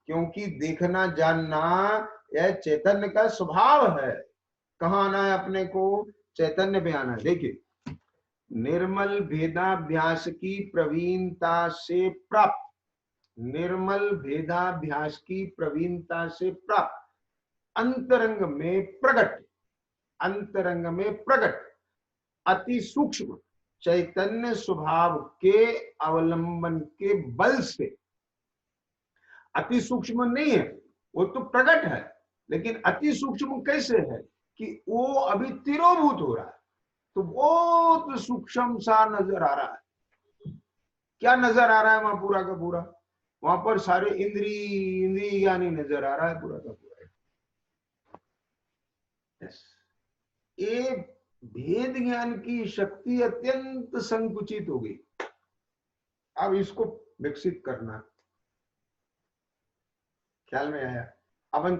क्योंकि देखना जानना यह चैतन्य का स्वभाव है। कहाँ आना है अपने को? चैतन्य पे आना है। देखिए, निर्मल भेदाभ्यास की प्रवीणता से प्राप्त, निर्मल भेदाभ्यास की प्रवीणता से प्राप्त, अंतरंग में प्रकट, अंतरंग में प्रकट अति सूक्ष्म चैतन्य स्वभाव के अवलंबन के बल से, अति सूक्ष्म नहीं है, वो तो प्रकट है, लेकिन अति सूक्ष्म कैसे है कि वो अभी तिरोभूत हो रहा है, तो बहुत सूक्ष्म सा नजर आ रहा है। क्या नजर आ रहा है वहां? पूरा का पूरा वहां पर सारे इंद्रिय ज्ञानी नजर आ रहा है, पूरा का पूरा। ये भेद ज्ञान की शक्ति अत्यंत संकुचित हो गई। अब इसको विकसित करना, ख्याल में आया? अपन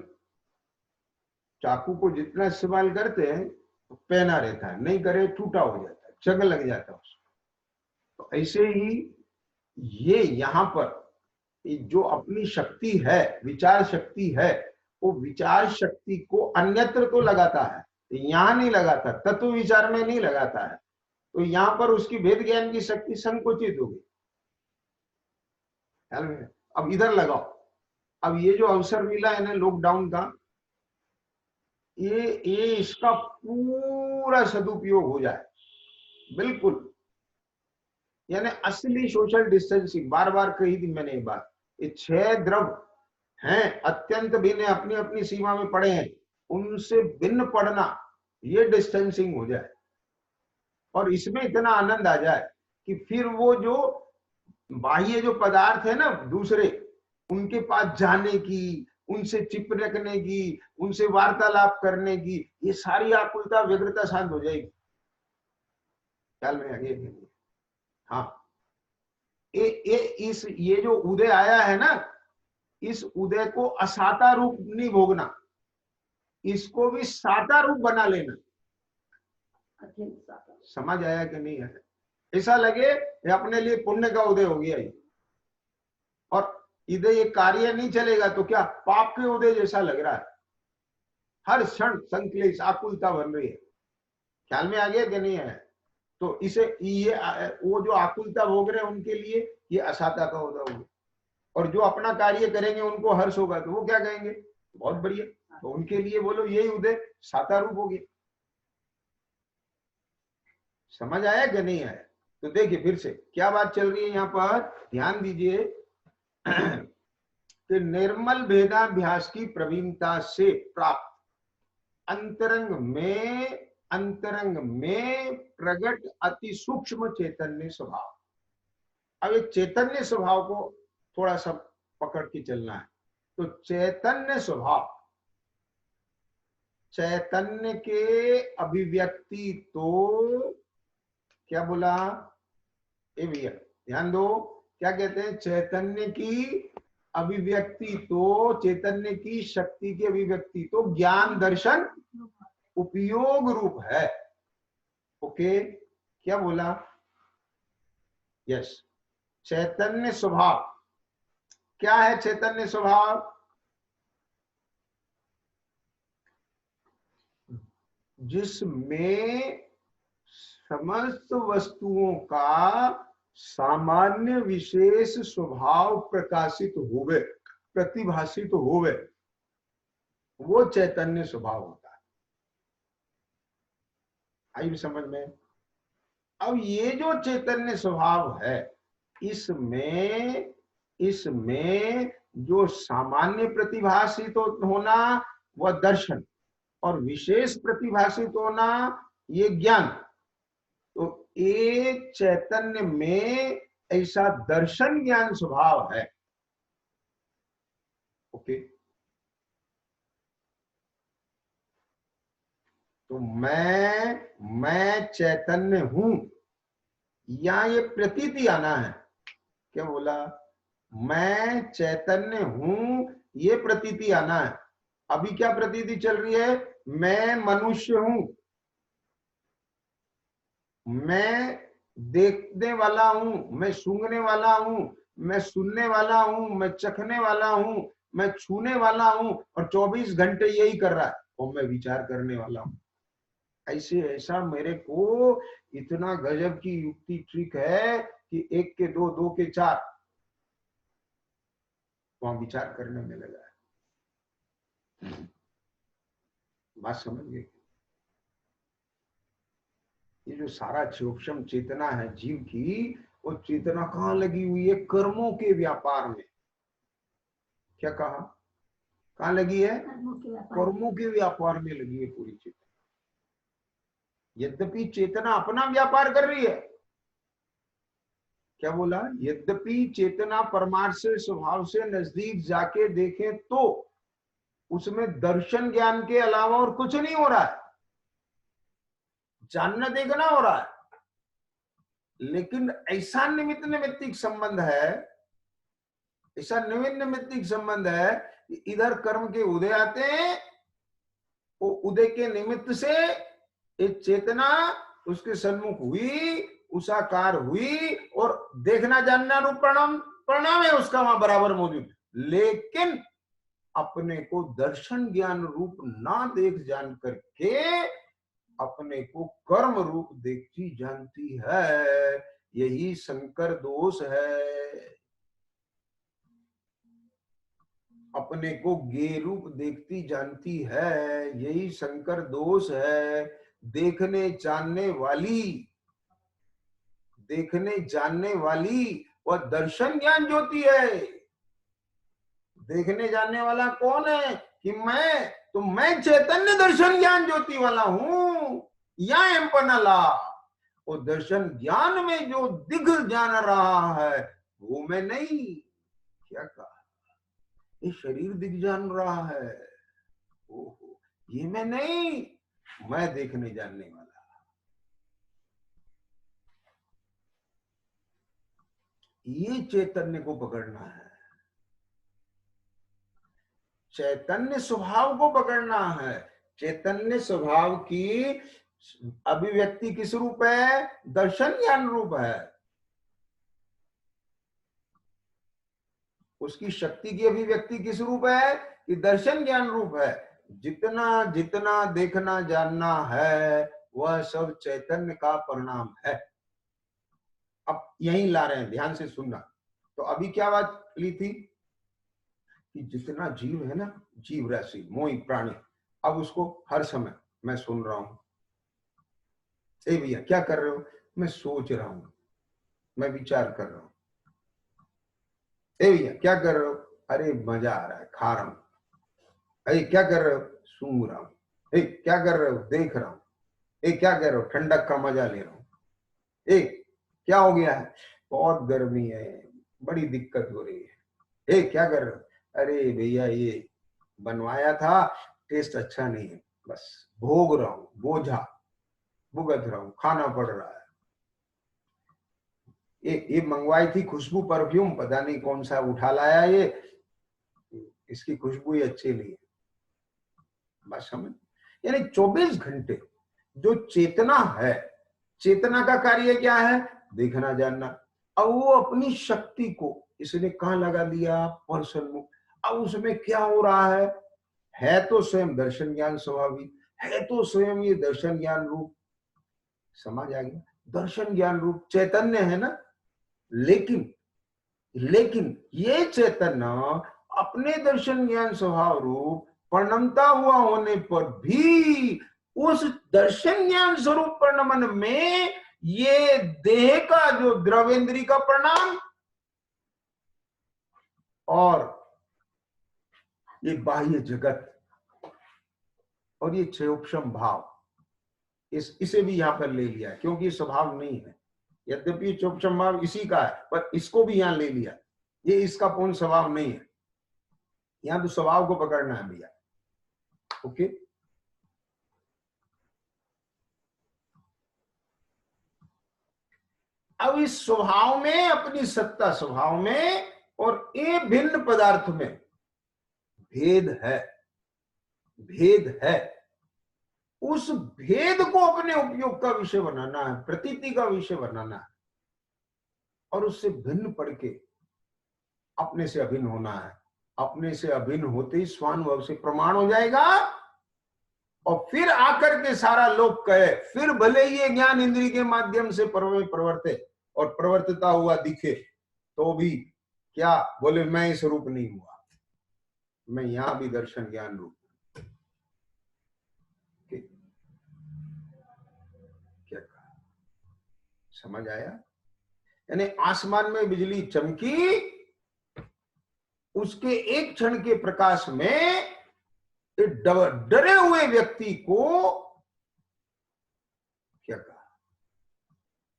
चाकू को जितना इस्तेमाल करते हैं तो पहना रहता है, नहीं करे टूटा हो जाता है, जंग लग जाता है उसको। तो ऐसे ही ये यहाँ पर जो अपनी शक्ति है, विचार शक्ति है, वो विचार शक्ति को अन्यत्र तो लगाता है, यहाँ नहीं लगाता, तत्व विचार में नहीं लगाता है। तो यहाँ पर उसकी भेद ज्ञान की शक्ति संकुचित हो गई। अब इधर लगाओ। अब ये जो अवसर मिला है ना लॉकडाउन का, ये इसका पूरा सदुपयोग हो जाए, बिल्कुल। यानी असली सोशल डिस्टेंसिंग, बार बार कही थी मैंने ये बात, ये 6 द्रव हैं, अत्यंत भिन्न, अपनी अपनी सीमा में पड़े हैं, उनसे भिन्न पड़ना, ये डिस्टेंसिंग हो जाए और इसमें इतना आनंद आ जाए कि फिर वो जो बाह्य जो पदार्थ है ना दूसरे, उनके पास जाने की, उनसे चिपकने की, उनसे वार्तालाप करने की, ये सारी आकुलता व्यग्रता शांत हो जाएगी। ख्याल में आगे? हाँ, ये जो उदय आया है ना, इस उदय को असाता रूप नहीं भोगना, इसको भी साता रूप बना लेना। समझ आया कि नहीं है? ऐसा लगे ये अपने लिए पुण्य का उदय हो गया, और इधर ये कार्य नहीं चलेगा तो क्या पाप के उदय जैसा लग रहा है। हर क्षण संक्लेश, आकुलता बन रही है। ख्याल में आ गया कि नहीं है? तो इसे ये वो जो आकुलता भोग रहे हैं उनके लिए ये असाता का उदय होगा, और जो अपना कार्य करेंगे उनको हर्ष होगा, तो वो क्या कहेंगे? बहुत बढ़िया। तो उनके लिए बोलो यही उदय साता रूप हो गया। समझ आया कि नहीं आया? तो देखिए फिर से क्या बात चल रही है यहाँ पर, ध्यान दीजिए कि निर्मल भेदाभ्यास की प्रवीणता से प्राप्त अंतरंग में प्रकट अति सूक्ष्म चैतन्य स्वभाव। अब एक चैतन्य स्वभाव को थोड़ा सा पकड़ के चलना है। तो चैतन्य स्वभाव, चैतन्य के अभिव्यक्ति तो क्या बोला? ए भैया ध्यान दो, क्या कहते हैं? चैतन्य की अभिव्यक्ति तो, चैतन्य की शक्ति की अभिव्यक्ति तो ज्ञान दर्शन उपयोग रूप है। ओके, क्या बोला? यस, चैतन्य स्वभाव क्या है? चैतन्य स्वभाव जिसमें समस्त वस्तुओं का सामान्य विशेष स्वभाव प्रकाशित होवे, प्रतिभाषित होवे, वो चैतन्य स्वभाव होता है। आई समझ में? अब ये जो चैतन्य स्वभाव है, इसमें जो सामान्य प्रतिभाषित होना वह दर्शन, और विशेष प्रतिभाषित होना ये ज्ञान। तो एक चैतन्य में ऐसा दर्शन ज्ञान स्वभाव है। ओके, तो मैं चैतन्य हूं, या ये प्रतीति आना है। क्या बोला? मैं चैतन्य हूं, ये प्रतीति आना है। अभी क्या प्रतीति चल रही है? मैं मनुष्य हूं, मैं देखने वाला हूं, मैं सूंघने वाला हूं, मैं सुनने वाला हूं, मैं चखने वाला हूं, मैं छूने वाला हूं, और 24 घंटे यही कर रहा है, और मैं विचार करने वाला हूं। ऐसे ऐसा मेरे को इतना गजब की युक्ति ट्रिक है कि 1 के 2, 2 के 4 वहां विचार करने में लगा है। बात समझ गए? ये जो सारा सूक्ष्म चेतना है जीव की, वो चेतना कहाँ लगी हुई है? कर्मों के व्यापार में। क्या कहा? कहाँ लगी है? कर्मों के व्यापार में लगी है पूरी चेतना। यद्यपि चेतना अपना व्यापार कर रही है। क्या बोला? यद्यपि चेतना परमार्थ से, स्वभाव से नजदीक जाके देखें तो उसमें दर्शन ज्ञान के अलावा और कुछ नहीं हो रहा है, जानना देखना हो रहा है। लेकिन ऐसा निमित्त निमित्तिक संबंध है, ऐसा निमित्त निमित्तिक संबंध है कि इधर कर्म के उदय आते हैं, वो उदय के निमित्त से एक चेतना उसके सन्मुख हुई, उसाकार हुई, और देखना जानना रूप परिणाम परिणाम है उसका वहां बराबर मौजूद। लेकिन अपने को दर्शन ज्ञान रूप ना देख जान करके अपने को कर्म रूप देखती जानती है। यही संकर दोष है। अपने को गे रूप देखती जानती है, यही संकर दोष है। देखने जानने वाली, देखने जानने वाली वह दर्शन ज्ञान ज्योति है। देखने जानने वाला कौन है? कि मैं चैतन्य दर्शन ज्ञान ज्योति वाला हूं। या एम्पनला, वो दर्शन ज्ञान में जो दिख जान रहा है वो मैं नहीं। क्या कहा? ये शरीर दिख जान रहा है, ओहो, ये मैं नहीं, मैं देखने जानने वाला। ये चैतन्य को पकड़ना है, चैतन्य स्वभाव को पकड़ना है। चैतन्य स्वभाव की अभिव्यक्ति किस रूप है? दर्शन ज्ञान रूप है। उसकी शक्ति की अभिव्यक्ति किस रूप है? कि दर्शन ज्ञान रूप है। जितना जितना देखना जानना है वह सब चैतन्य का परिणाम है। अब यही ला रहे हैं, ध्यान से सुनना। तो अभी क्या बात ली थी कि जितना जीव है ना, जीव राशि, मोही प्राणी, अब उसको हर समय मैं सुन रहा हूं। ए भैया क्या कर रहे हो? मैं सोच रहा हूं, मैं विचार कर रहा हूं। ए भैया क्या कर रहे हो? अरे मजा आ रहा है, खा रहा हूं। अरे क्या कर रहे हो? सूंघ रहा हूं। ए क्या कर रहे हो? देख रहा हूं। ए क्या कर रहे हो? ठंडक का मजा ले रहा हूं। ए क्या हो गया है? बहुत गर्मी है, बड़ी दिक्कत हो रही है। ए क्या कर रहे हो? अरे भैया ये बनवाया था, टेस्ट अच्छा नहीं है, बस भोग रहा हूं, बोझा भुगत रहा हूं, खाना पड़ रहा है। ये मंगवाई थी खुशबू परफ्यूम, पता नहीं कौन सा उठा लाया ये, इसकी खुशबू ही अच्छी नहीं है। बात समझ? यानी 24 घंटे जो चेतना है, चेतना का कार्य क्या है? देखना जानना। अब वो अपनी शक्ति को इसने कहां लगा दिया? पर्सन मुख। अब उसमें क्या हो रहा है तो स्वयं दर्शन ज्ञान स्वाभाविक है, तो स्वयं ये दर्शन ज्ञान रूप, समझ आ गया? दर्शन ज्ञान रूप चैतन्य है ना। लेकिन लेकिन ये चैतन्य अपने दर्शन ज्ञान स्वभाव रूप परिणमता हुआ होने पर भी उस दर्शन ज्ञान स्वरूप परिणमन में ये देह का जो द्रवेंद्री का परिणाम और ये बाह्य जगत और ये क्षयोक्षम भाव, इसे भी यहां पर ले लिया है, क्योंकि ये स्वभाव नहीं है। यद्यपि क्षयोक्षम भाव इसी का है, पर इसको भी यहां ले लिया। ये इसका पूर्ण स्वभाव नहीं है। यहां तो स्वभाव को पकड़ना है भैया। ओके, अब इस स्वभाव में, अपनी सत्ता स्वभाव में और ये भिन्न पदार्थ में भेद है, भेद है। उस भेद को अपने उपयोग का विषय बनाना है, प्रतीति का विषय बनाना है, और उससे भिन्न पढ़ के अपने से अभिन्न होना है। अपने से अभिन्न होते ही स्वानुभव से प्रमाण हो जाएगा, और फिर आकर के सारा लोक कहे, फिर भले ही ये ज्ञान इंद्रिय के माध्यम से प्रवर्ते और प्रवर्तता हुआ दिखे, तो भी क्या बोले, मैं इस रूप नहीं हुआ, मैं यहां भी दर्शन ज्ञान रूप। क्या कहा, समझ आया? यानी आसमान में बिजली चमकी, उसके एक क्षण के प्रकाश में डरे हुए व्यक्ति को क्या कहा,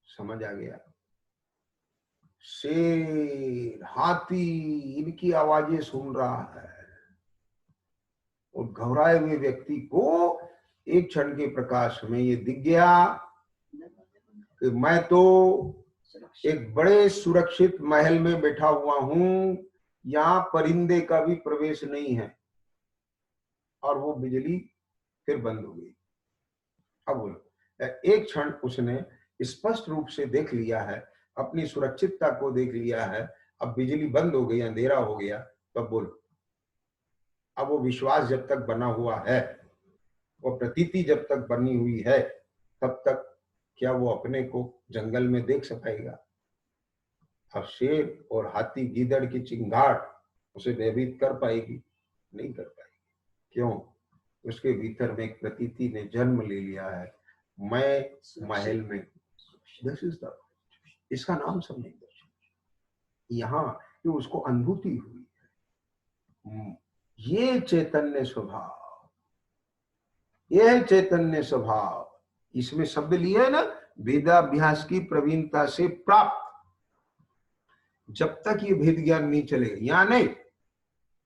समझ आ गया? शेर, हाथी, इनकी आवाजें सुन रहा है, और घबराए हुए व्यक्ति को एक क्षण के प्रकाश में ये दिख गया कि मैं तो एक बड़े सुरक्षित महल में बैठा हुआ हूं, यहां परिंदे का भी प्रवेश नहीं है। और वो बिजली फिर बंद हो गई। अब बोलो, एक क्षण उसने स्पष्ट रूप से देख लिया है, अपनी सुरक्षितता को देख लिया है, अब बिजली बंद हो गई, अंधेरा हो गया, तब बोलो, अब वो विश्वास जब तक बना हुआ है, वो प्रतीति जब तक बनी हुई है, तब तक क्या वो अपने को जंगल में देख सकेगा? अब शेर और हाथी, गीदड़ की चिंगाट उसे भयभीत कर पाएगी? नहीं कर पाएगी। क्यों? उसके भीतर में एक प्रतीति ने जन्म ले लिया है, मैं महल में। इसका नाम समझ यहाँ कि उसको अनुभूति हुई है, ये चैतन्य स्वभाव, ये है चैतन्य स्वभाव। इसमें शब्द लिया है ना, वेदाभ्यास की प्रवीणता से प्राप्त। जब तक ये भेद ज्ञान नहीं चलेगा, यहां नहीं,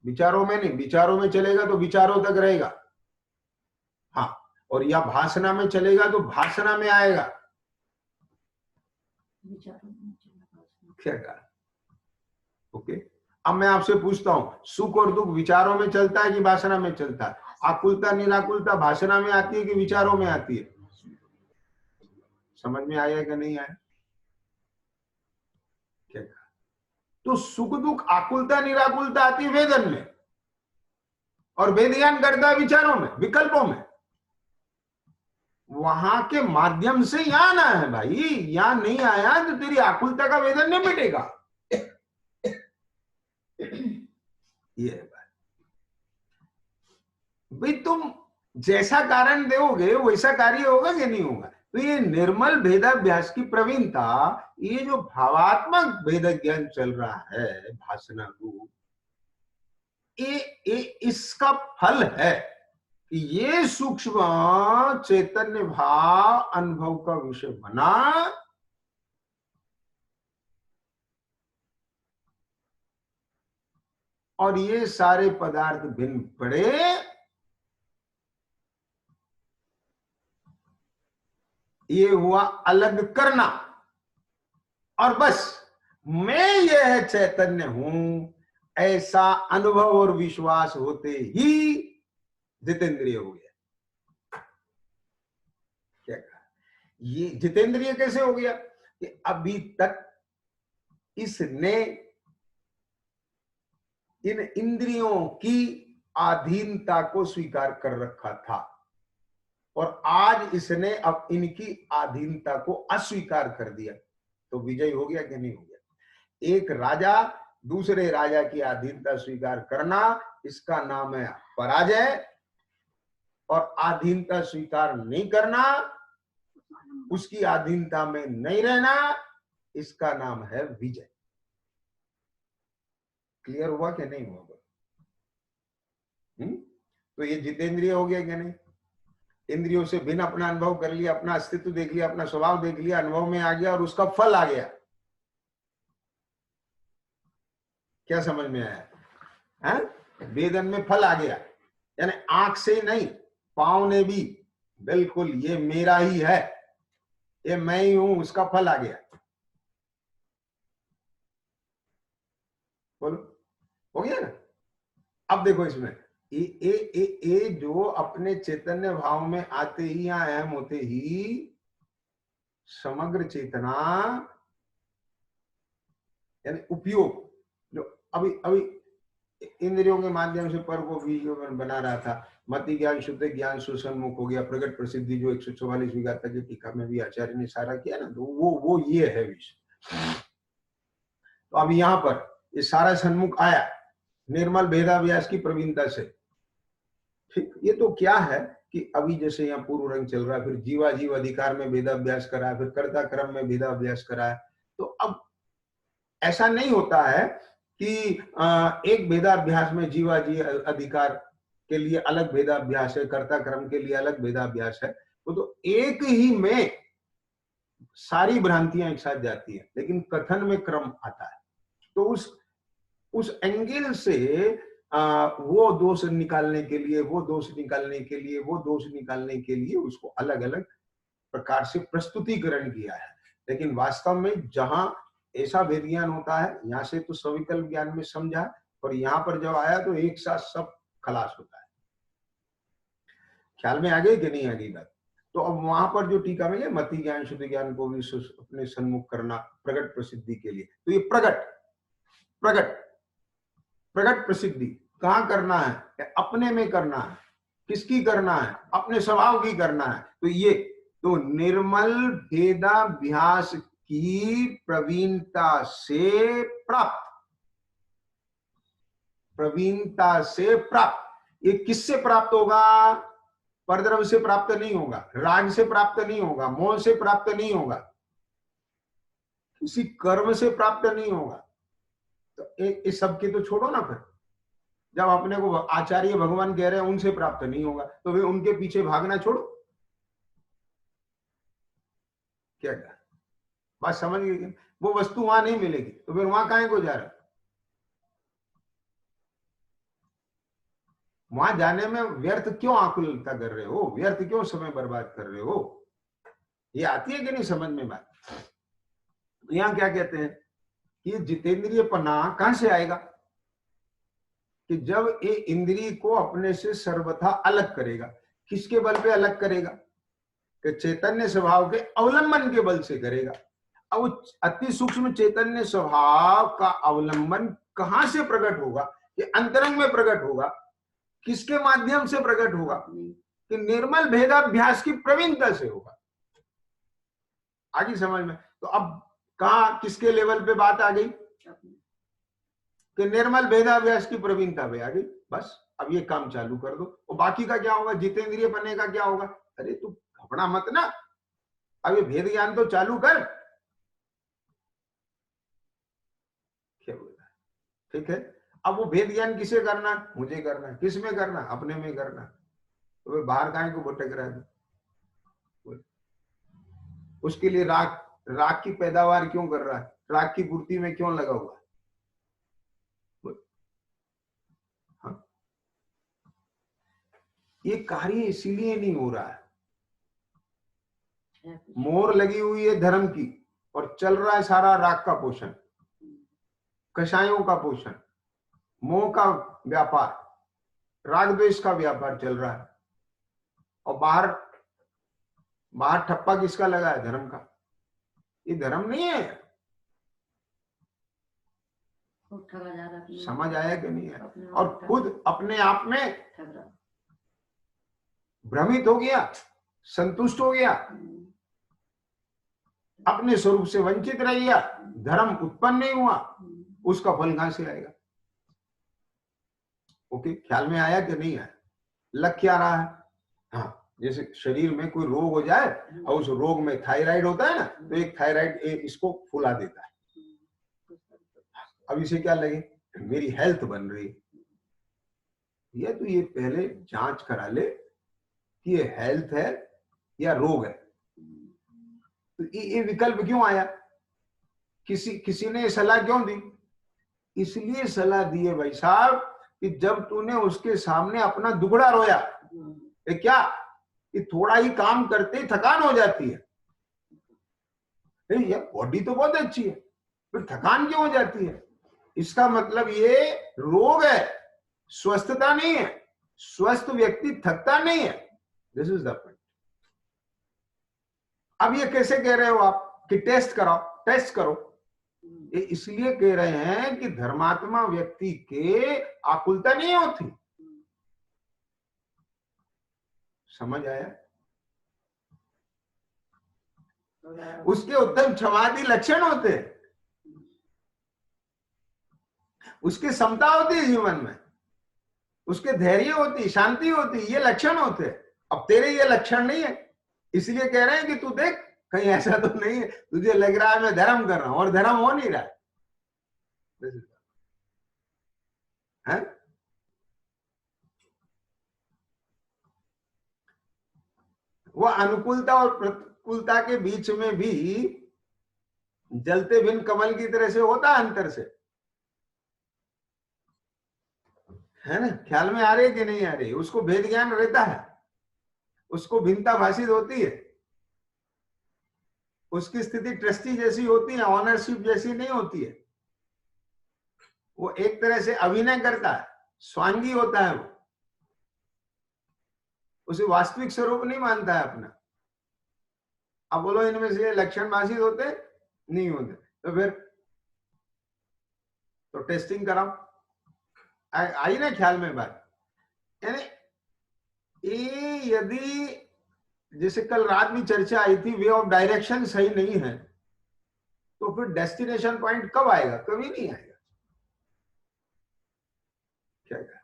विचारों में नहीं, विचारों में चलेगा तो विचारों तक रहेगा, हाँ, और या भाषणा में चलेगा तो भाषणा में आएगा। क्या कहा? ओके, अब मैं आपसे पूछता हूं, सुख और दुख विचारों में चलता है कि भाषणा में चलता है? आकुलता निराकुलता भाषणा में आती है कि विचारों में आती है? समझ में आया कि नहीं आया? क्या कहा? तो सुख दुख आकुलता निराकुलता आती है वेदन में, और वेद ज्ञान करता है विचारों में, विकल्पों में। वहां के माध्यम से यहां आना है भाई, यहां नहीं आया तो तेरी आकुलता का वेदन नहीं मिटेगा। ये है बात भाई, तुम जैसा कारण दोगे वैसा कार्य होगा कि नहीं होगा? तो ये निर्मल भेदाभ्यास की प्रवीणता, ये जो भावात्मक भेद ज्ञान चल रहा है भाषणा रूप, ये इसका फल है कि ये सूक्ष्म चैतन्य भाव अनुभव का विषय बना, और ये सारे पदार्थ भिन्न पड़े, ये हुआ अलग करना, और बस मैं यह चैतन्य हूं, ऐसा अनुभव और विश्वास होते ही जितेंद्रिय हो गया। क्या कहा? ये जितेंद्रिय कैसे हो गया? कि अभी तक इसने इन इंद्रियों की अधीनता को स्वीकार कर रखा था, और आज इसने अब इनकी अधीनता को अस्वीकार कर दिया, तो विजय हो गया कि नहीं हो गया? एक राजा दूसरे राजा की अधीनता स्वीकार करना, इसका नाम है पराजय, और अधीनता स्वीकार नहीं करना, उसकी अधीनता में नहीं रहना, इसका नाम है विजय। क्लियर हुआ कि नहीं हुआ? तो ये जितेंद्रिय हो गया कि नहीं? इंद्रियों से भिन्न अपना अनुभव कर लिया, अपना अस्तित्व देख लिया, अपना स्वभाव देख लिया, अनुभव में आ गया, और उसका फल आ गया। क्या समझ में आया? है? वेदन में फल आ गया, यानी आंख से नहीं, पांव ने भी बिल्कुल ये मेरा ही है, ये मैं ही हूं, उसका फल आ गया। बोलो, हो गया ना? अब देखो इसमें ये जो अपने चैतन्य भाव में आते ही या अहम होते ही समग्र चेतना यानी उपयोग, जो अभी अभी इंद्रियों के माध्यम से पर को भी जो मैं बना रहा था, मति ज्ञान शुद्ध ज्ञान सुसन्मुख हो गया, प्रकट प्रसिद्धि जो 144 विगाता की टीका में भी आचार्य ने सारा किया ना, तो वो ये है विषय। तो अब यहाँ पर ये सारा सन्मुख आया निर्मल भेदाभ्यास की प्रवीणता से। ठीक, ये तो क्या है कि अभी जैसे यहाँ पूर्व रंग चल रहा है, फिर जीवा जीव अधिकार में भेदाभ्यास करा है, फिर कर्ता क्रम में भेदाभ्यास करा है। तो अब ऐसा नहीं होता है कि एक भेदाभ्यास में जीवा जी अधिकार के लिए अलग भेदाभ्यास है, कर्ता क्रम के लिए अलग भेदाभ्यास है। वो तो एक ही में सारी भ्रांतियां एक साथ जाती है, लेकिन कथन में क्रम आता है। तो उस एंगल से वो दोष निकालने के लिए, वो दोष निकालने के लिए, वो दोष निकालने के लिए उसको अलग अलग प्रकार से प्रस्तुतिकरण किया है। लेकिन वास्तव में जहां ऐसा भेद ज्ञान होता है, यहाँ से तो सविकल्प ज्ञान में समझा, और यहाँ पर जब आया तो एक साथ सब खलास होता है। ख्याल में आ गई कि नहीं आ गई बात? तो अब वहां पर जो टीका में मति ज्ञान शुद्ध ज्ञान को भी अपने सन्मुख करना प्रकट प्रसिद्धि के लिए, तो ये प्रकट प्रकट प्रकट प्रसिद्धि कहाँ करना है? अपने में करना है। किसकी करना है? अपने स्वभाव की करना है। तो ये तो निर्मल भेदाभ्यास की प्रवीणता से प्राप्त, प्रवीणता से प्राप्त। ये किससे प्राप्त होगा? परद्रव्य से प्राप्त नहीं होगा, राग से प्राप्त नहीं होगा, मोह से प्राप्त नहीं होगा, किसी कर्म से प्राप्त नहीं होगा। तो इस सब की तो छोड़ो ना। फिर जब अपने को आचार्य भगवान कह रहे हैं उनसे प्राप्त नहीं होगा, तो फिर उनके पीछे भागना छोड़ो। क्या बात समझ गई? वो वस्तु वहां नहीं मिलेगी, तो फिर वहां काहे को जा रहा? वहां जाने में व्यर्थ क्यों आकुलता कर रहे हो? व्यर्थ क्यों समय बर्बाद कर रहे हो? ये आती है कि नहीं समझ में बात? तो यहाँ क्या कहते हैं कि जितेंद्रिय पना कहां से आएगा? कि जब ये इंद्रिय को अपने से सर्वथा अलग करेगा। किसके बल पे अलग करेगा? कि चैतन्य स्वभाव के अवलंबन के बल से करेगा। अब अति सूक्ष्म चैतन्य स्वभाव का अवलंबन कहां से प्रकट होगा? कि अंतरंग में प्रकट होगा। किसके माध्यम से प्रकट होगा? कि निर्मल भेदाभ्यास की प्रवीणता से होगा। आगे समझ में? तो अब कहा किसके लेवल पे बात आ गई? कि निर्मल भेदाभ्यास की प्रवीणता पे आ गई। बस अब ये काम चालू कर दो। और बाकी का क्या होगा? जितेंद्रिय बनने का क्या होगा? अरे तू घबरा मत ना, अब ये भेद ज्ञान तो चालू कर। क्या बोलता है? ठीक है। अब वो भेद ज्ञान किसे करना? मुझे करना है। किस में करना? अपने में करना। तो वे बाहर काहे को भटक रहा है? उसके लिए राग की पैदावार क्यों कर रहा है? राग की पूर्ति में क्यों लगा हुआ? हाँ? ये कार्य इसीलिए नहीं हो रहा है। मोहर लगी हुई है धर्म की, और चल रहा है सारा राग का पोषण, कषायों का पोषण, मोह का व्यापार, राग द्वेष का व्यापार चल रहा है। और बाहर ठप्पा किसका लगा है? धर्म का। ये धर्म नहीं है। समझ आया कि नहीं है? और खुद अपने आप में भ्रमित हो गया, संतुष्ट हो गया, अपने स्वरूप से वंचित रह गया, धर्म उत्पन्न नहीं हुआ, उसका फल कहां से आएगा? ओके, ख्याल में आया कि नहीं आया? लग क्या रहा है? हाँ, जैसे शरीर में कोई रोग हो जाए और उस रोग में थायराइड होता है ना, तो एक थायराइड इसको फुला देता है। अब इसे क्या लगे? मेरी हेल्थ बन रही है। ये तो ये पहले जांच करा ले कि ये हेल्थ है या रोग है। तो ये विकल्प क्यों आया? किसी ने सलाह क्यों दी? इसलिए सलाह दी है भाई साहब कि जब तूने उसके सामने अपना दुखड़ा रोया, क्या कि थोड़ा ही काम करते ही थकान हो जाती है। ये बॉडी तो बहुत अच्छी है, फिर थकान क्यों हो जाती है? इसका मतलब ये रोग है, स्वस्थता नहीं है। स्वस्थ व्यक्ति थकता नहीं है। This is the point. अब ये कैसे कह रहे हो आप कि टेस्ट कराओ, टेस्ट करो? ये इसलिए कह रहे हैं कि धर्मात्मा व्यक्ति के आकुलता नहीं होती। समझ आया? उसके उत्तम क्षमादि लक्षण होते हैं, उसकी समता होती है जीवन में, उसके धैर्य होती, शांति होती, ये लक्षण होते हैं। अब तेरे ये लक्षण नहीं है, इसलिए कह रहे हैं कि तू देख कहीं ऐसा तो नहीं है, तुझे लग रहा है मैं धर्म कर रहा हूं और धर्म हो नहीं रहा है? वो अनुकूलता और प्रतिकूलता के बीच में भी जलते भिन्न कमल की तरह से होता है अंतर से, है ना? ख्याल में आ रही है कि नहीं आ रही? उसको भेद ज्ञान रहता है, उसको भिन्नता भाषित होती है, उसकी स्थिति ट्रस्टी जैसी होती है, ऑनरशिप जैसी नहीं होती है। वो एक तरह से अभिनय करता है, स्वांगी होता है, वो उसे वास्तविक स्वरूप नहीं मानता है अपना। अब बोलो इनमें से लक्षण भाषित होते नहीं होते, तो फिर तो टेस्टिंग कराओ। आई ना ख्याल में बात? यानी ये यदि जैसे कल रात में चर्चा आई थी, वे ऑफ डायरेक्शन सही नहीं है, तो फिर डेस्टिनेशन पॉइंट कब आएगा? कभी नहीं आएगा। क्या है?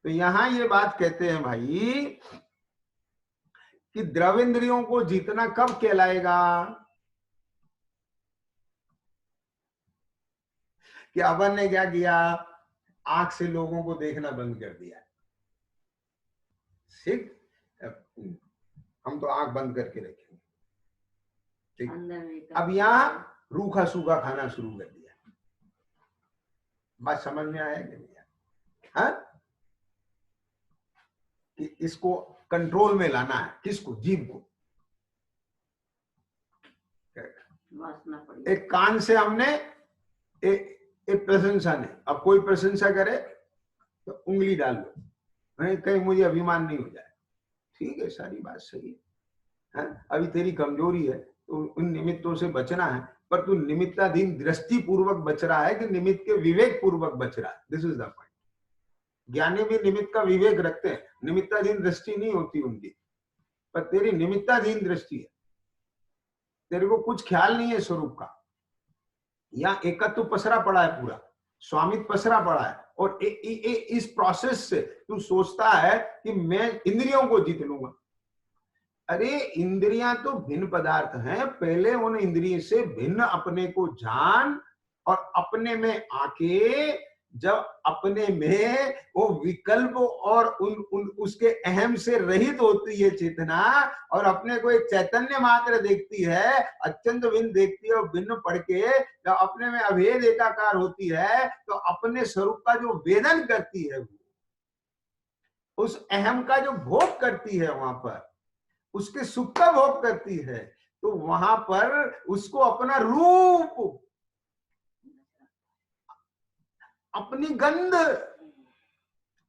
तो यहां ये बात कहते हैं भाई कि द्रविंद्रियों को जीतना कब कहलाएगा? कि अपन ने क्या किया? आंख से लोगों को देखना बंद कर दिया। ठीक, हम तो आंख बंद करके रखेंगे। ठीक, अब यहां रूखा सूखा खाना शुरू कर दिया। बात समझ में आया कि नहीं? हाँ, कि इसको कंट्रोल में लाना है। किसको? जीभ को। एक कान से हमने एक प्रशंसा ने, अब कोई प्रशंसा करे तो उंगली डाल लो, कहीं मुझे अभिमान नहीं हो जाए। ठीक है, सारी बात सही है, अभी तेरी कमजोरी है तो उन निमित्तों से बचना है, पर तू निमित्ताधीन दृष्टि पूर्वक बच रहा है कि निमित्त के विवेक पूर्वक बच रहा है? This is the point. ज्ञानी भी निमित्त का विवेक रखते हैं, निमित्ताधीन दृष्टि नहीं होती उनकी, पर तेरी निमित्ताधीन दृष्टि है। तेरे को कुछ ख्याल नहीं है स्वरूप का, या एकत्व पसरा पड़ा है, पूरा स्वामित्व पसरा पड़ा है, और इस प्रोसेस से तू सोचता है कि मैं इंद्रियों को जीत लूंगा। अरे इंद्रियां तो भिन्न पदार्थ हैं, पहले उन इंद्रिय से भिन्न अपने को जान, और अपने में आके जब अपने में वो विकल्प और उसके अहम से रहित होती है चेतना, और अपने को एक चैतन्य मात्र देखती है, अत्यंत भिन्न देखती है, और भिन्न पढ़ के जब अपने में अभेद एकाकार होती है, तो अपने स्वरूप का जो वेदन करती है, उस अहम का जो भोग करती है, वहां पर उसके सुख का भोग करती है, तो वहां पर उसको अपना रूप, अपनी गंध,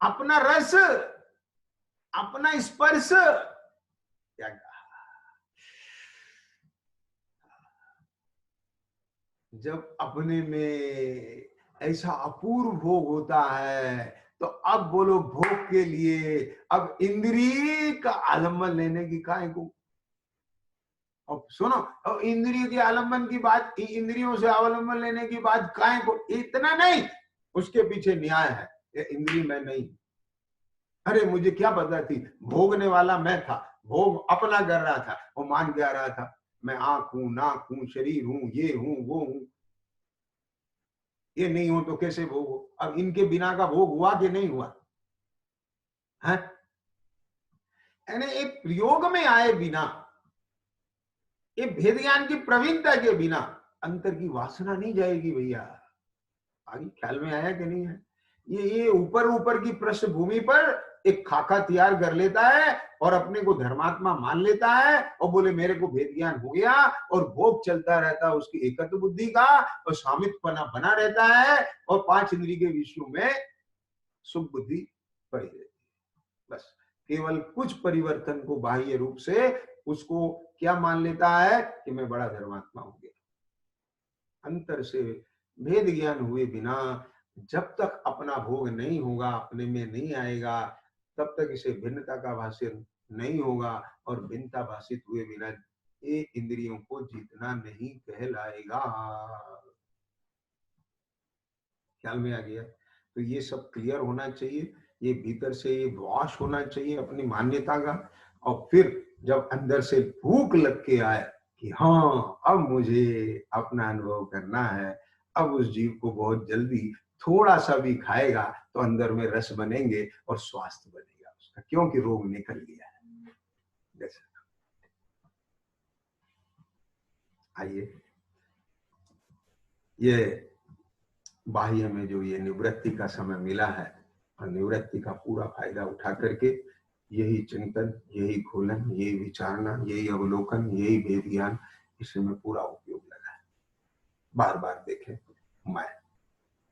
अपना रस, अपना स्पर्श, क्या कहा, जब अपने में ऐसा अपूर्व भोग होता है, तो अब बोलो भोग के लिए अब इंद्रिय का आलम्बन लेने की काहे को? अब सुनो, अब इंद्रिय के आलम्बन की बात, इंद्रियों से अवलंबन लेने की बात काहे को? इतना नहीं, उसके पीछे न्याय है, ये इंद्रिय मैं नहीं। अरे मुझे क्या पता थी, भोगने वाला मैं था, भोग अपना कर रहा था, वो मान के आ रहा था मैं आंख हूं, नाक हूं, शरीर हूं, ये हूं, वो हूं। ये नहीं हो तो कैसे भोग हो? अब इनके बिना का भोग हुआ कि नहीं हुआ है? यानी एक प्रयोग में आए बिना, ये भेद ज्ञान की प्रवीणता के बिना अंतर की वासना नहीं जाएगी भैया। आगे ख्याल में आया कि नहीं है? ये ऊपर ऊपर की पृष्ठभूमि पर एक खाका तैयार कर लेता है, और अपने को धर्मात्मा मान लेता है, और बोले मेरे को भेद ज्ञान हो गया, और भोग चलता रहता है उसकी एकत्व बुद्धि का, और स्वामित्वपना बना रहता है, और 5 इंद्रिय के विषयों में सुख बुद्धि पड़ी रहती है। बस केवल कुछ परिवर्तन को बाह्य रूप से उसको क्या मान लेता है कि मैं बड़ा धर्मात्मा हो गया। अंतर से भेद ज्ञान हुए बिना जब तक अपना भोग नहीं होगा, अपने में नहीं आएगा, तब तक इसे भिन्नता का भाषण नहीं होगा। और भिन्नता भाषित हुए बिना ये इंद्रियों को जीतना नहीं कहलाएगा। ख्याल में आ गया? तो ये सब क्लियर होना चाहिए, ये भीतर से ये वॉश होना चाहिए अपनी मान्यता का। और फिर जब अंदर से भूख लग के आए कि हाँ अब मुझे अपना अनुभव करना है, अब उस जीव को बहुत जल्दी थोड़ा सा भी खाएगा तो अंदर में रस बनेंगे और स्वास्थ्य बनेगा उसका, क्योंकि रोग निकल गया है। जैसे आइए, ये बाह्य में जो ये निवृत्ति का समय मिला है, और निवृत्ति का पूरा फायदा उठा करके यही चिंतन, यही खोलन, यही विचारना, यही अवलोकन, यही भेद ज्ञान, इसमें पूरा उपयोग लगा है। बार बार देखें,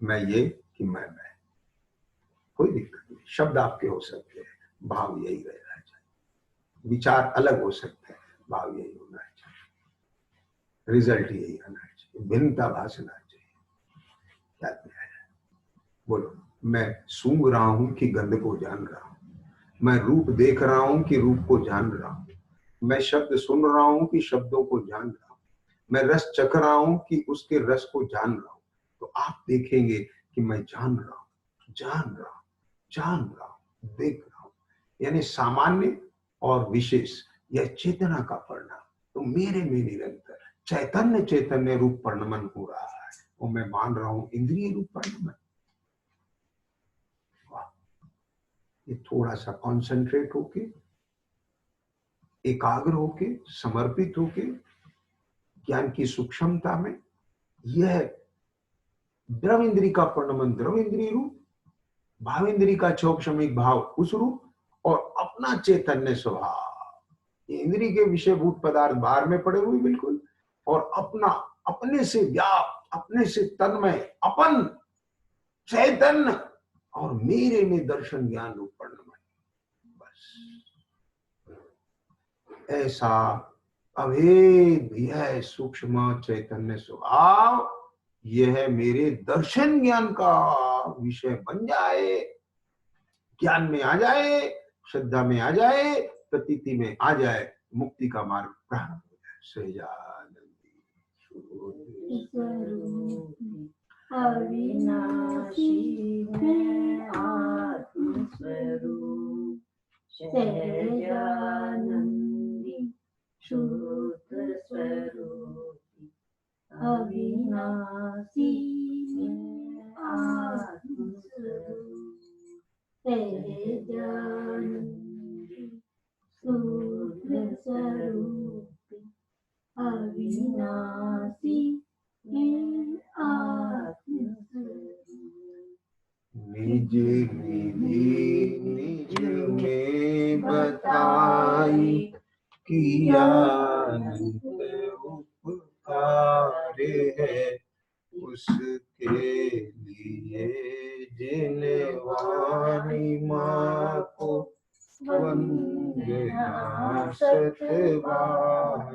मैं ये कि मैं, कोई दिक्कत नहीं। शब्द आपके हो सकते हैं, भाव यही रहना चाहिए। विचार अलग हो सकते हैं, भाव यही होना चाहिए, रिजल्ट यही आना चाहिए, भिन्नता भाषना चाहिए। क्या बोलो, मैं सूंघ रहा हूं कि गंध को जान रहा हूं, मैं रूप देख रहा हूं कि रूप को जान रहा हूं, मैं शब्द सुन रहा हूं कि शब्दों को जान रहा हूं, मैं रस चख रहा हूं कि उसके रस को जान रहा हूं। तो आप देखेंगे कि मैं जान रहा हूं, जान रहा हूं, जान रहा हूं, देख रहा हूं। यानी सामान्य और विशेष यह चेतना का परिणाम तो मेरे में निरंतर चैतन्य चैतन्य रूप परिणमन हो रहा है, वो मैं मान रहा हूं इंद्रिय रूप परिणमन। ये थोड़ा सा कॉन्सेंट्रेट होके, एकाग्र होके, समर्पित होके, ज्ञान की सूक्ष्मता में, यह द्रव इंद्री का परिणमन द्रव इंद्रिय रूप, भाव इंद्री का क्षोभशमिक भाव उस रूप, और अपना चैतन्य स्वभाव, इंद्री के विषयभूत पदार्थ बाहर में पड़े हुए बिल्कुल, और अपना अपने से व्याप्त, अपने से तन्मय, अपन चैतन्य, और मेरे में दर्शन ज्ञान रूप परिणमन। ऐसा अभेद यह सूक्ष्म चैतन्य स्वभाव, यह मेरे दर्शन ज्ञान का विषय बन जाए, ज्ञान में आ जाए, श्रद्धा में आ जाए, प्रतीति में आ जाए, मुक्ति का मार्ग प्रारंभ हो जाए। सहजानंदी अविनाशी मैं आत्म स्वरूप, सहजानंदी शुद्ध स्वरूप, अविनाशी मैं आत्म स्वरूप, सहजानंदी शुद्ध स्वरूप, अविनाशी निज निधि निज में बताई, किया अनंत उपकार है, उसके लिए जिन वाणी माँ को वंदना 7 बार।